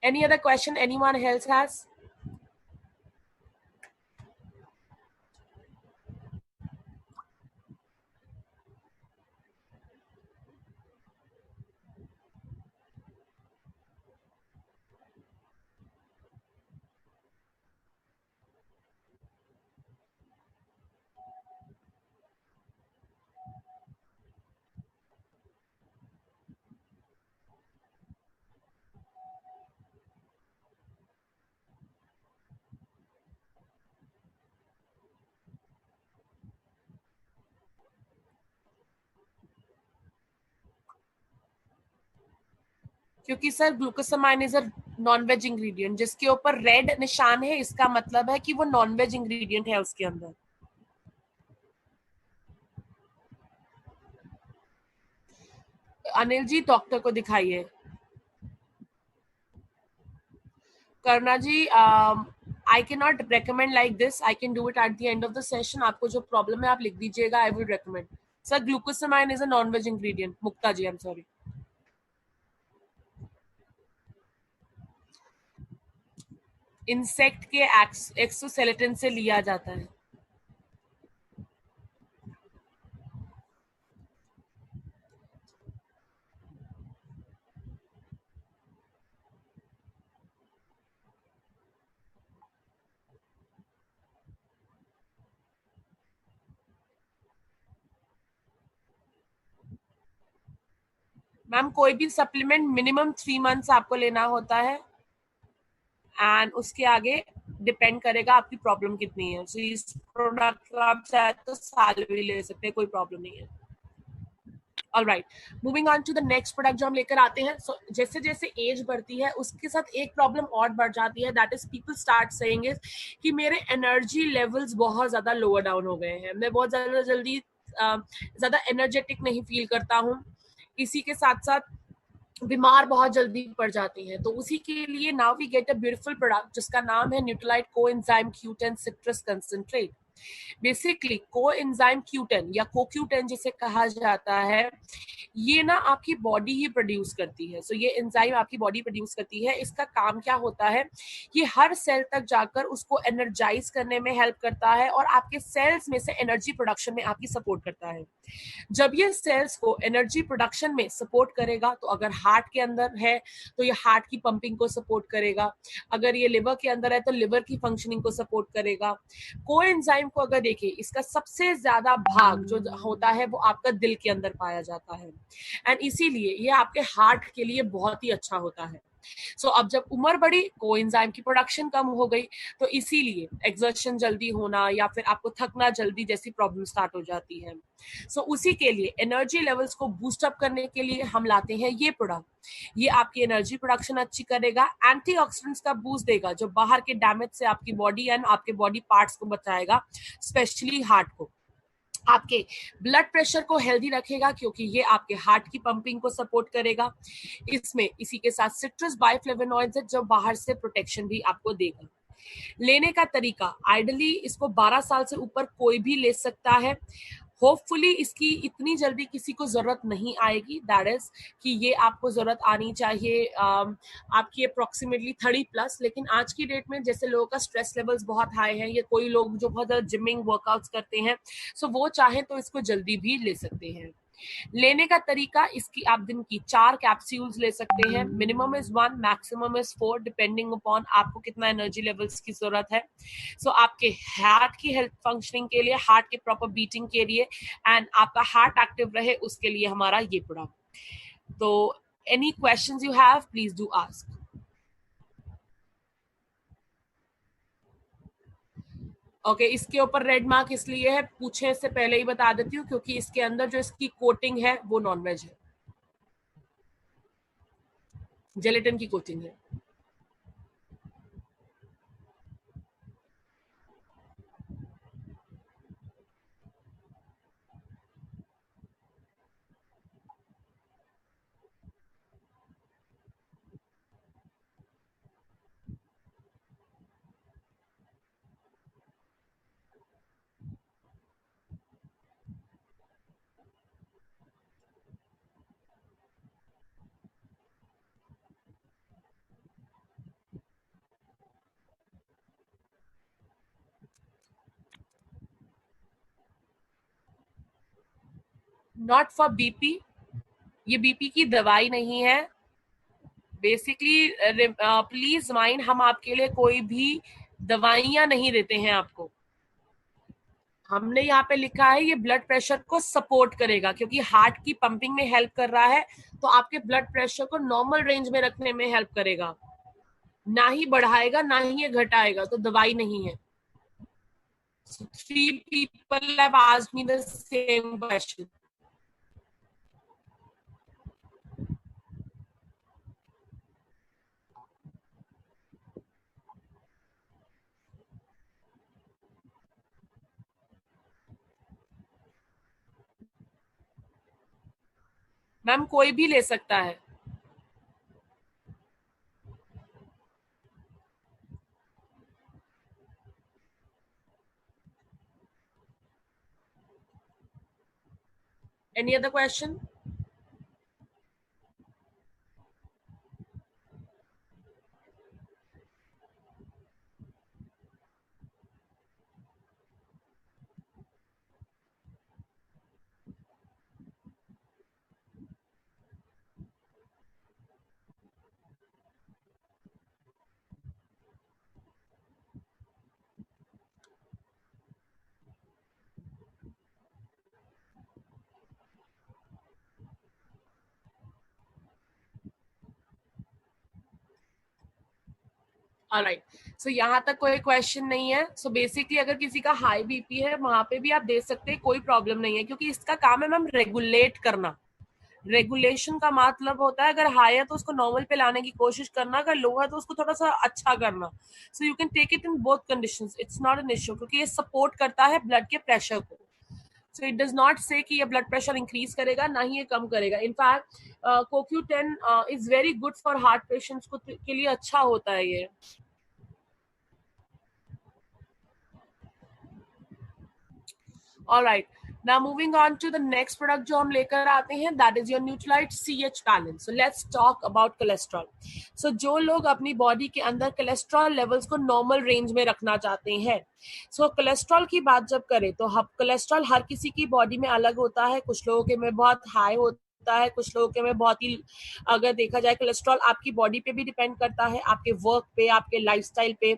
Any other question anyone else has? क्योंकि sir glucosamine is a non veg ingredient, जिसके ऊपर रेड निशान है इसका मतलब है कि वो नॉन वेज इंग्रेडिएंट है उसके अंदर। अनिल जी, डॉक्टर को दिखाइए। करना जी, I cannot recommend like this, I can do it at the end of the session. आपको जो प्रॉब्लम है आप लिख दीजिएगा, I will recommend. Sir glucosamine is a non veg ingredient, Mukta ji, I am sorry. Insect के exoskeleton से लिया जाता है। मैम कोई भी सप्लीमेंट मिनिमम 3 मंथ्स आपको लेना होता है, एंड उसके आगे डिपेंड करेगा आपकी प्रॉब्लम कितनी है। सो इस प्रोडक्ट को आप चाहे तो साल भी ले सकते हैं, कोई प्रॉब्लम नहीं है। Alright, moving on to the next product जो हम लेकर आते हैं। सो जैसे जैसे एज बढ़ती है उसके साथ एक प्रॉब्लम और बढ़ जाती है, that is people start saying कि मेरे एनर्जी लेवल्स बहुत ज्यादा लोअर डाउन हो गए हैं, मैं बहुत ज्यादा जल्दी ज्यादा एनर्जेटिक नहीं फील करता हूँ, इसी के साथ साथ बीमार बहुत जल्दी पड़ जाती हैं। तो उसी के लिए now we get a beautiful product जिसका नाम है Nutrilite coenzyme Q10 citrus concentrate. Basically coenzyme Q10 या CoQ10 जिसे कहा जाता है, ये ना आपकी बॉडी ही प्रोड्यूस करती है। सो ये एंजाइम आपकी बॉडी प्रोड्यूस करती है। इसका काम क्या होता है, ये हर सेल तक जाकर उसको एनर्जाइज करने में हेल्प करता है और आपके सेल्स में से एनर्जी प्रोडक्शन में आपकी सपोर्ट करता है। जब ये सेल्स को एनर्जी प्रोडक्शन में सपोर्ट करेगा, तो अगर हार्ट के अंदर है तो ये हार्ट की पंपिंग को सपोर्ट करेगा, अगर ये लिवर के अंदर है तो लिवर की फंक्शनिंग को सपोर्ट करेगा। कोएंजाइम को अगर देखिए, इसका सबसे ज्यादा भाग जो होता है वो आपका दिल के अंदर पाया जाता है, एंड इसीलिए ये आपके हार्ट के लिए बहुत ही अच्छा होता है। सो अब जब उम्र बढ़ी, कोएंजाइम की प्रोडक्शन कम हो गई, तो इसीलिए एक्सर्शन जल्दी होना या फिर आपको थकना जल्दी जैसी प्रॉब्लम स्टार्ट हो जाती है। सो उसी के लिए एनर्जी लेवल्स को बूस्ट अप करने के लिए हम लाते हैं ये प्रोडक्ट। ये आपकी एनर्जी प्रोडक्शन अच्छी करेगा, एंटीऑक्सीडेंट्स का बूस्ट देगा जो बाहर के डैमेज से आपकी बॉडी एंड आपके बॉडी पार्ट्स को बचाएगा, स्पेशली हार्ट को। आपके ब्लड प्रेशर को हेल्दी रखेगा क्योंकि ये आपके हार्ट की पंपिंग को सपोर्ट करेगा। इसमें इसी के साथ सिट्रस बाइफ्लेवोनॉइड्स है जो बाहर से प्रोटेक्शन भी आपको देगा। लेने का तरीका, आइडली इसको 12 साल से ऊपर कोई भी ले सकता है। होपफुली इसकी इतनी जल्दी किसी को जरूरत नहीं आएगी, दैट इज कि ये आपको जरूरत आनी चाहिए आपकी अप्रोक्सीमेटली 30+। लेकिन आज की डेट में जैसे लोगों का स्ट्रेस लेवल्स बहुत हाई है, या कोई लोग जो बहुत ज्यादा जिमिंग वर्कआउट्स करते हैं, सो वो चाहे तो इसको जल्दी भी ले सकते हैं। लेने का तरीका, इसकी आप दिन की 4 कैप्सूल्स ले सकते हैं। Minimum is 1, maximum is 4, depending upon आपको कितना एनर्जी लेवल्स की जरूरत है। सो आपके हार्ट की हेल्थ फंक्शनिंग के लिए, हार्ट के प्रॉपर बीटिंग के लिए, एंड आपका हार्ट एक्टिव रहे उसके लिए हमारा ये प्रोडक्ट। तो any questions you have, please do ask. Okay, इसके ऊपर रेड मार्क इसलिए है, पूछे इससे पहले ही बता देती हूँ, क्योंकि इसके अंदर जो इसकी कोटिंग है वो नॉनवेज है, जेलेटिन की कोटिंग है। नॉट फॉर बीपी, ये बीपी की दवाई नहीं है। बेसिकली प्लीज माइंड, हम आपके लिए कोई भी दवाइयां नहीं देते हैं आपको। हमने यहाँ पे लिखा है ये ब्लड प्रेशर को सपोर्ट करेगा, क्योंकि हार्ट की पंपिंग में हेल्प कर रहा है, तो आपके ब्लड प्रेशर को नॉर्मल रेंज में रखने में हेल्प करेगा, ना ही बढ़ाएगा ना ही ये घटाएगा, तो दवाई नहीं है। So 3 people have asked me the same question. Ma'am कोई भी ले सकता है। Any other question? ऑलराइट, सो यहाँ तक कोई क्वेश्चन नहीं है. सो बेसिकली अगर किसी का हाई बीपी है वहां पे भी आप दे सकते हैं, कोई प्रॉब्लम नहीं है, क्योंकि इसका काम है मैम रेगुलेट करना. रेगुलेशन का मतलब होता है अगर हाई है तो उसको नॉर्मल पे लाने की कोशिश करना, अगर लो है तो उसको थोड़ा सा अच्छा करना. So you can take it in both conditions, it's not an issue, क्योंकि ये सपोर्ट करता है ब्लड के प्रेशर को. सो इट डज नॉट से कि ये ब्लड प्रेशर इंक्रीज करेगा, ना ही ये कम करेगा. In fact CoQ10 is very good for heart patients को के लिए अच्छा होता है ये. Alright, now moving on to the next product जो हम लेकर आते हैं, that is your Nutrilite CH balance. So let's talk about cholesterol. So जो लोग अपनी बॉडी के अंदर कोलेस्ट्रॉल लेवल्स को नॉर्मल रेंज में रखना चाहते हैं, सो कोलेस्ट्रॉल की बात जब करें तो कोलेस्ट्रॉल हर किसी की बॉडी में अलग होता है. कुछ लोगों के में बहुत हाई होता है, कुछ लोगों के में बहुत ही, अगर देखा जाए कोलेस्ट्रॉल आपकी बॉडी पे भी डिपेंड करता है, आपके वर्क पे, आपके लाइफस्टाइल पे,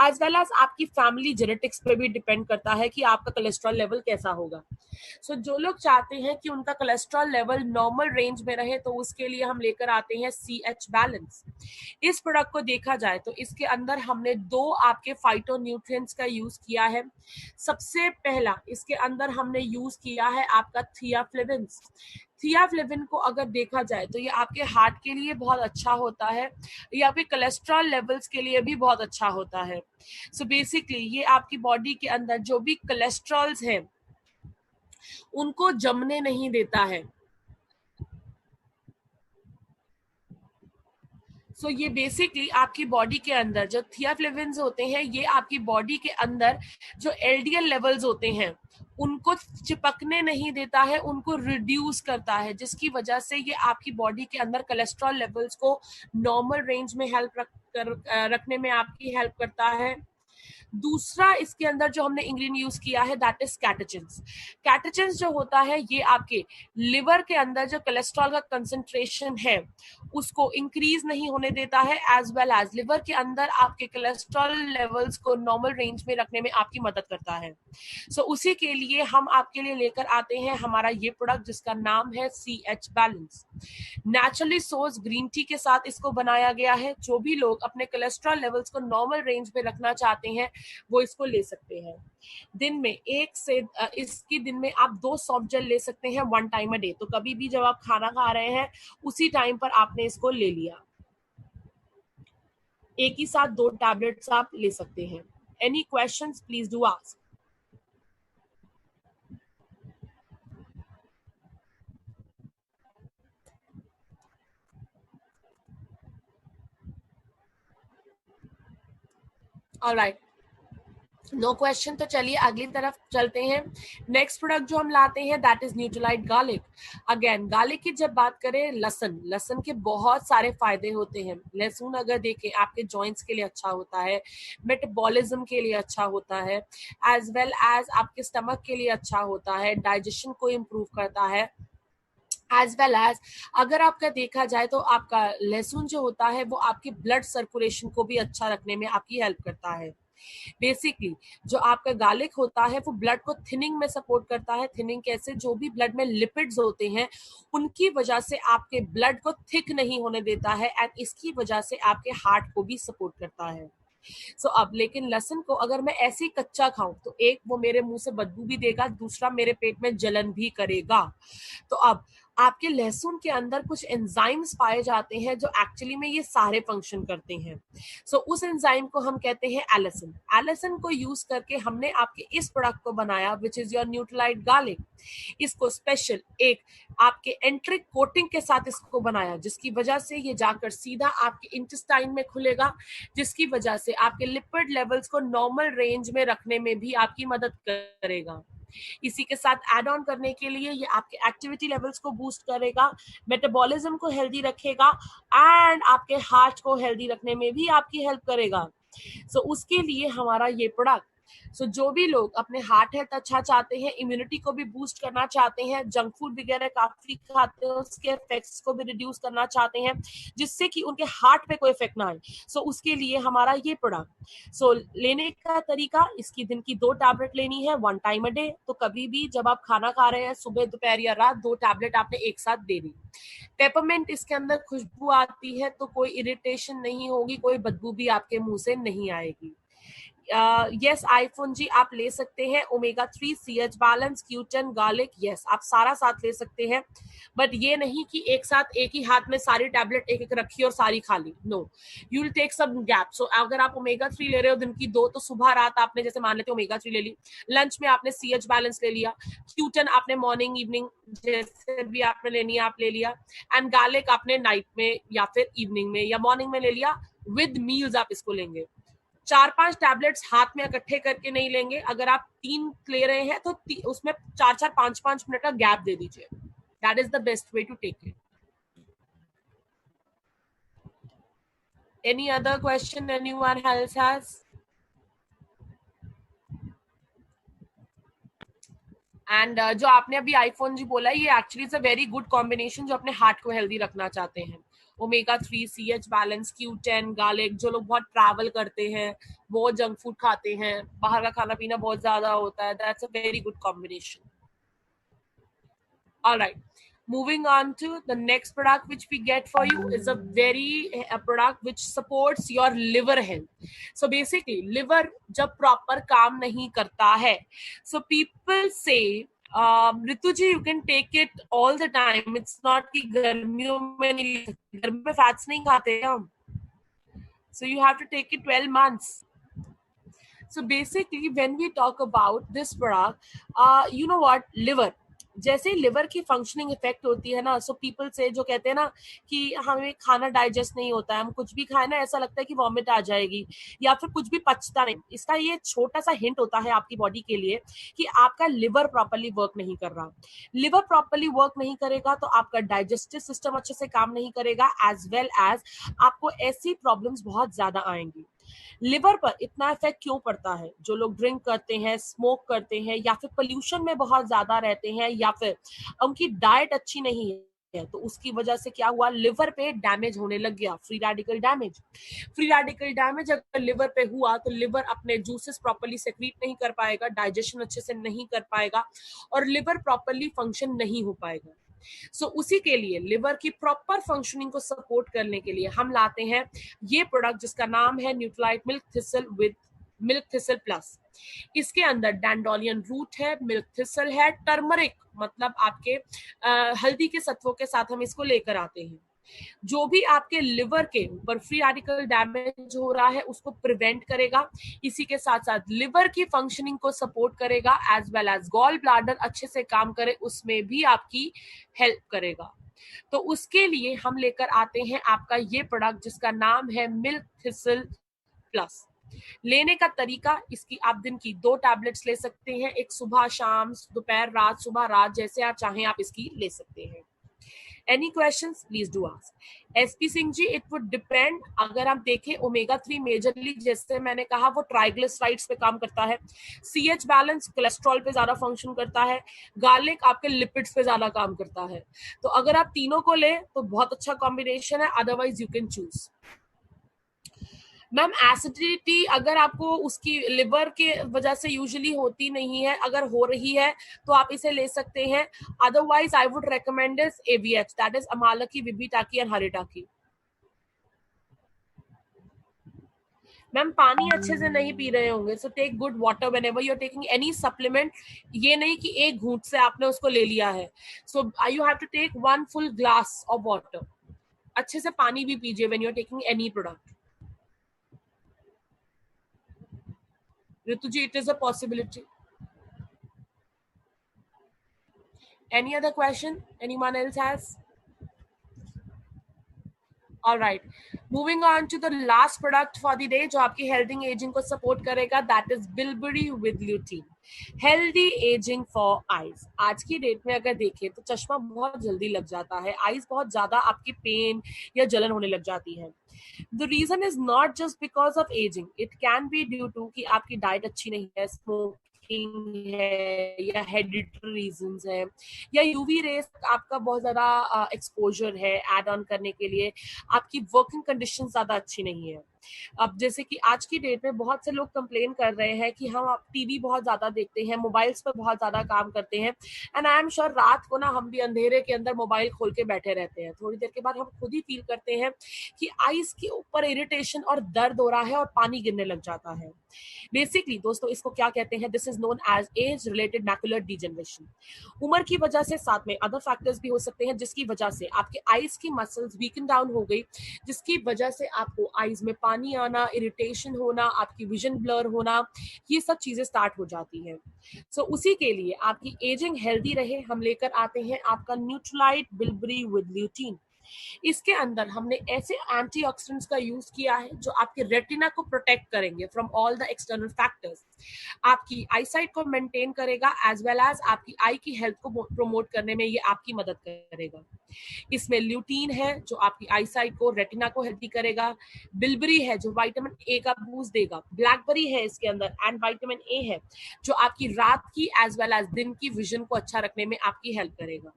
एज वेल एज आपकी फैमिली जेनेटिक्स पे भी डिपेंड करता है कि आपका कोलेस्ट्रॉल लेवल कैसा होगा. सो जो लोग चाहते हैं कि उनका कोलेस्ट्रॉल लेवल नॉर्मल रेंज में रहे तो उसके लिए हम लेकर आते हैं CH बैलेंस. इस प्रोडक्ट को देखा जाए तो इसके अंदर हमने 2 आपके फाइटो न्यूट्रिएंट्स का यूज किया है. सबसे पहला इसके अंदर हमने यूज किया है आपका थियाफ्लेविन. थियाफ्लेविन को अगर देखा जाए तो ये आपके हार्ट के लिए बहुत अच्छा होता है, ये आपके कोलेस्ट्रॉल लेवल्स के लिए भी बहुत अच्छा होता है. सो बेसिकली ये आपकी बॉडी के अंदर जो भी कोलेस्ट्रॉल्स हैं उनको जमने नहीं देता है. सो ये बेसिकली आपकी बॉडी के अंदर जो थियाफ्लेविन्स होते हैं, ये आपकी बॉडी के अंदर जो LDL लेवल्स होते हैं उनको चिपकने नहीं देता है, उनको रिड्यूस करता है, जिसकी वजह से ये आपकी बॉडी के अंदर कोलेस्ट्रॉल लेवल्स को नॉर्मल रेंज में रखने में आपकी हेल्प करता है. दूसरा इसके अंदर जो हमने इंग्रेडिएंट यूज किया है दैट इज कैटेचिन्स. कैटेचिन्स जो होता है ये आपके लिवर के अंदर जो कोलेस्ट्रॉल का कंसंट्रेशन है उसको इंक्रीज नहीं होने देता है, एज वेल एज लिवर के अंदर आपके कोलेस्ट्रॉल लेवल्स को नॉर्मल रेंज में रखने में आपकी मदद करता है. सो उसी के लिए हम आपके लिए लेकर आते हैं हमारा ये प्रोडक्ट जिसका नाम है CH balance. Naturally source green tea के साथ इसको बनाया गया है. जो भी लोग अपने कोलेस्ट्रॉल लेवल्स को नॉर्मल रेंज में रखना चाहते हैं वो इसको ले सकते हैं. दिन में दिन में आप 2 सॉफ्ट जेल ले सकते हैं 1 टाइम अ डे. तो कभी भी जब आप खाना खा रहे हैं उसी टाइम पर आपने इसको ले लिया. एक ही साथ 2 टैबलेट्स आप ले सकते हैं. Any questions please do ask. Alright, no question. तो चलिए अगली तरफ चलते हैं. नेक्स्ट प्रोडक्ट जो हम लाते हैं that is Nutrilite garlic. Again garlic की जब बात करें, लहसुन के बहुत सारे फायदे होते हैं. लहसुन अगर देखें आपके जॉइंट्स के लिए अच्छा होता है, मेटाबॉलिज्म के लिए अच्छा होता है, एज वेल एज आपके स्टमक के लिए अच्छा होता है, डाइजेशन को इम्प्रूव करता है, एज वेल एज अगर आपका देखा जाए तो आपका लहसुन जो होता है वो आपके ब्लड सर्कुलेशन को भी अच्छा रखने में आपकी हेल्प करता है. बेसिकली जो आपका गार्लिक होता है वो ब्लड को थिनिंग में सपोर्ट करता है. थिनिंग कैसे? जो भी ब्लड में लिपिड्स होते हैं उनकी वजह से आपके ब्लड को थिक नहीं होने देता है, एंड इसकी वजह से आपके हार्ट को भी सपोर्ट करता है. अब लेकिन लहसुन को अगर मैं ऐसे ही कच्चा खाऊं तो एक वो मेरे मुंह से बदबू भी देगा, दूसरा मेरे पेट में जलन भी करेगा. तो अब आपके लहसुन के अंदर कुछ एंजाइम्स पाए जाते हैं जो एक्चुअली में ये सारे फंक्शन करते हैं. उस एंजाइम को हम कहते हैं एलिसिन. एलिसिन को यूज करके हमने आपके इस प्रोडक्ट को बनाया which is your Nutrilite garlic. इसको स्पेशल एक आपके एंट्रिक कोटिंग के साथ इसको बनाया, जिसकी वजह से ये जाकर सीधा आपके इंटेस्टाइन में खुलेगा, जिसकी वजह से आपके लिपिड लेवल्स को नॉर्मल रेंज में रखने में भी आपकी मदद करेगा. इसी के साथ ऐड ऑन करने के लिए ये आपके एक्टिविटी लेवल्स को बूस्ट करेगा, मेटाबॉलिज्म को हेल्दी रखेगा, एंड आपके हार्ट को हेल्दी रखने में भी आपकी हेल्प करेगा. उसके लिए हमारा ये प्रोडक्ट सो जो भी लोग अपने हार्ट हेल्थ अच्छा चाहते हैं, इम्यूनिटी को भी बूस्ट करना चाहते हैं, जंक फूड वगैरह काफी खाते हैं, उसके इफेक्ट्स को भी रिड्यूस करना चाहते हैं जिससे कि उनके हार्ट पे कोई इफेक्ट ना आए, सो उसके लिए हमारा ये प्रोडक्ट। सो लेने का तरीका, इसकी दिन की 2 टैबलेट लेनी है, 1 टाइम अ डे। तो कभी भी जब आप खाना खा रहे हैं, सुबह दोपहर या रात, 2 टैबलेट आपने एक साथ दे दी। पेपरमेंट इसके अंदर खुशबू आती है तो कोई इरिटेशन नहीं होगी, कोई बदबू भी आपके मुंह से नहीं आएगी। यस आईफोन जी आप ले सकते हैं, omega 3 CH balance, Q10 garlic, yes आप सारा साथ ले सकते हैं, बट ये नहीं कि एक साथ एक ही हाथ में सारी टैबलेट एक एक रखी और सारी खा ली, no, you will take some gap. So अगर आप ओमेगा 3 ले रहे हो दिन की 2, तो सुबह रात आपने जैसे मान लेते ओमेगा 3 ले ली, लंच में आपने CH बैलेंस ले लिया, Q10 आपने मॉर्निंग इवनिंग जैसे भी आपने लेनी है आप ले लिया, एंड गार्लिक आपने नाइट में या फिर इवनिंग में या मॉर्निंग में ले लिया, विद मील्स आप इसको लेंगे। 4-5 टैबलेट्स हाथ में इकट्ठे करके नहीं लेंगे, अगर आप 3 ले रहे हैं तो उसमें 4-4 5-5 मिनट का गैप दे दीजिए, that is the best way to take it. Any other question anyone else has? And जो आपने अभी आईफोन जी बोला, ये actually is a very good combination जो अपने हार्ट को हेल्दी रखना चाहते हैं। Omega 3 CH balance, Q10 garlic, जो लोग बहुत ट्रैवल करते हैं, बहुत जंक फूड खाते हैं, बाहर का खाना पीना बहुत ज्यादा होता है, that's a very good combination. All right. Moving on to the next product which we get for you is a product which supports your liver health. So basically, liver जब proper काम नहीं करता है, so people say, Ritu ji, you can take it all the time. It's not कि गर्मियों में नहीं ले सकते, गर्मी में fats नहीं खाते हैं हम, so you have to take it 12 months. So basically, when we talk about this product, you know what, liver, जैसे लिवर की फंक्शनिंग इफेक्ट होती है ना, सो पीपल से जो कहते हैं ना कि हमें खाना डाइजेस्ट नहीं होता है, हम कुछ भी खाए ना ऐसा लगता है कि वॉमिट आ जाएगी या फिर कुछ भी पचता नहीं, इसका ये छोटा सा हिंट होता है आपकी बॉडी के लिए कि आपका लिवर प्रॉपरली वर्क नहीं कर रहा। लिवर प्रॉपरली वर्क नहीं करेगा तो आपका डाइजेस्टिव सिस्टम अच्छे से काम नहीं करेगा, एज वेल एज आपको ऐसी प्रॉब्लम्स बहुत ज्यादा आएंगी। लिवर पर इतना इफेक्ट क्यों पड़ता है? जो लोग ड्रिंक करते हैं, स्मोक करते हैं, या फिर पोल्यूशन में बहुत ज्यादा रहते हैं, या फिर उनकी डाइट अच्छी नहीं है, तो उसकी वजह से क्या हुआ, लिवर पे डैमेज होने लग गया, free radical damage. Free radical damage अगर लिवर पे हुआ तो लिवर अपने जूसेस प्रॉपर्ली सेक्रीट नहीं कर पाएगा, डाइजेशन अच्छे से नहीं कर पाएगा और लिवर प्रॉपर्ली फंक्शन नहीं हो पाएगा। सो उसी के लिए लिवर की प्रॉपर फंक्शनिंग को सपोर्ट करने के लिए हम लाते हैं ये प्रोडक्ट जिसका नाम है Nutrilite milk thistle with milk thistle plus. इसके अंदर डैंडोलियन रूट है, मिल्क थिसल है, टर्मरिक मतलब आपके हल्दी के सत्वों के साथ हम इसको लेकर आते हैं, जो भी आपके लिवर के ऊपर फ्री रेडिकल डैमेज हो रहा है उसको प्रिवेंट करेगा, इसी के साथ साथ लिवर की फंक्शनिंग को सपोर्ट करेगा, as well as gall bladder अच्छे से काम करे उसमें भी आपकी हेल्प करेगा। तो उसके लिए हम लेकर आते हैं आपका ये प्रोडक्ट जिसका नाम है मिल्क थिसल प्लस। लेने का तरीका, इसकी आप दिन की 2 टैबलेट्स ले सकते हैं, एक सुबह शाम, दोपहर रात, सुबह रात, जैसे आप चाहें आप इसकी ले सकते हैं। Any questions? Please do ask. SP Singh ji, it would depend। अगर आप देखें ओमेगा 3 मेजरली जैसे मैंने कहा वो ट्राइग्लिसराइड्स पे काम करता है, CH बैलेंस कोलेस्ट्रॉल पे ज्यादा फंक्शन करता है, गार्लिक आपके लिपिड्स पे ज्यादा काम करता है। तो अगर आप तीनों को ले तो बहुत अच्छा कॉम्बिनेशन है, otherwise you can choose. Ma'am acidity अगर आपको उसकी लिवर के वजह से यूजुअली होती नहीं है, अगर हो रही है तो आप इसे ले सकते हैं, otherwise I would recommend is AVH, that is amalaki, vibhitaki and haritaki. Ma'am पानी अच्छे से नहीं पी रहे होंगे, so take good water whenever you are taking any supplement. ये नहीं कि एक घूंट से आपने उसको ले लिया है, so you have to take 1 full glass of water. अच्छे से पानी भी पीजिए when you are taking any product. Rituji, it is a possibility. Any other question anyone else has? All right. Moving on to the last product for the day जो आपकी healthy aging को support करेगा, that is Bilberry with lutein. Healthy aging for eyes. आज की date में अगर देखें तो चश्मा बहुत जल्दी लग जाता है, आईज बहुत ज्यादा आपकी पेन या जलन होने लग जाती है. The reason is not just because of aging. It can be due to कि आपकी डाइट अच्छी नहीं है, स्मोकिंग है, या हेरिडिटरी रीजंस है, या यूवी रेस आपका बहुत ज्यादा एक्सपोजर है एड ऑन करने के लिए, आपकी वर्किंग कंडीशन ज्यादा अच्छी नहीं है. अब जैसे कि आज की डेट में बहुत से लोग कंप्लेन कर रहे हैं कि हम टीवी बहुत ज्यादा देखते हैं, मोबाइल्स पर बहुत ज्यादा काम करते हैं, एंड आई एम श्योर रात को ना हम भी अंधेरे के अंदर मोबाइल खोल के बैठे रहते हैं. थोड़ी देर के बाद हम खुद ही फील करते हैं कि आईज के ऊपर इरिटेशन और दर्द हो रहा है और पानी गिरने लग जाता है. बेसिकली दोस्तों इसको क्या कहते हैं, this is known as age related macular degeneration. उम्र की वजह से साथ में अदर फैक्टर्स भी हो सकते हैं जिसकी वजह से आपके आईज की मसल्स वीकन डाउन हो गई, जिसकी वजह से आपको आईज में पानी आना, इरिटेशन होना, आपकी विजन ब्लर होना, ये सब चीजें स्टार्ट हो जाती हैं. सो उसी के लिए आपकी एजिंग हेल्दी रहे हम लेकर आते हैं आपका न्यूट्रालाइट बिल्बरी विद ल्यूटीन. इसके अंदर हमने ऐसे एंटीऑक्सीडेंट्स का यूज किया है जो आपके रेटिना को प्रोटेक्ट करेंगे from all the external factors, आपकी आईसाइट को मेंटेन करेगा, एज वेल एज आपकी आई की हेल्थ को प्रमोट करने में ये आपकी मदद करेगा. इसमें ल्यूटीन है जो आपकी आईसाइट को, रेटिना को हेल्दी करेगा, बिल्बरी है जो विटामिन ए का बूस्ट देगा, ब्लैकबेरी है इसके अंदर एंड विटामिन ए है जो आपकी रात की एज वेल एज दिन की विजन को अच्छा रखने में आपकी हेल्प करेगा.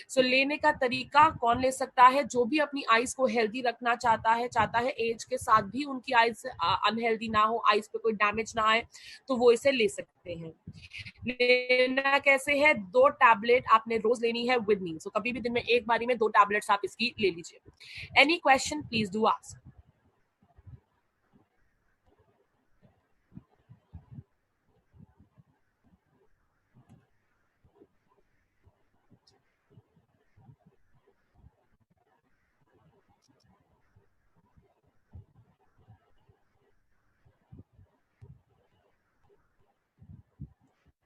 सो लेने का तरीका कौन ले सकता है, जो भी अपनी आईज को हेल्दी रखना चाहता है एज के साथ भी उनकी आईज अनहेल्दी ना हो, आईज पे कोई डैमेज ना आए, तो वो इसे ले सकते हैं. लेना कैसे है, 2 टैबलेट आपने रोज लेनी है विद मी. सो कभी भी दिन में एक बारी में 2 टैबलेट्स आप इसकी ले लीजिए. Any question please do ask.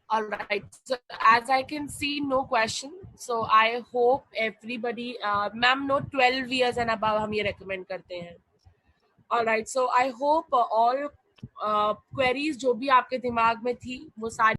All right. So as I can see, no question. So I hope everybody, ma'am, no 12 years and above हम ये recommend करते हैं. All right. So I hope all queries जो भी आपके दिमाग में थी वो सारी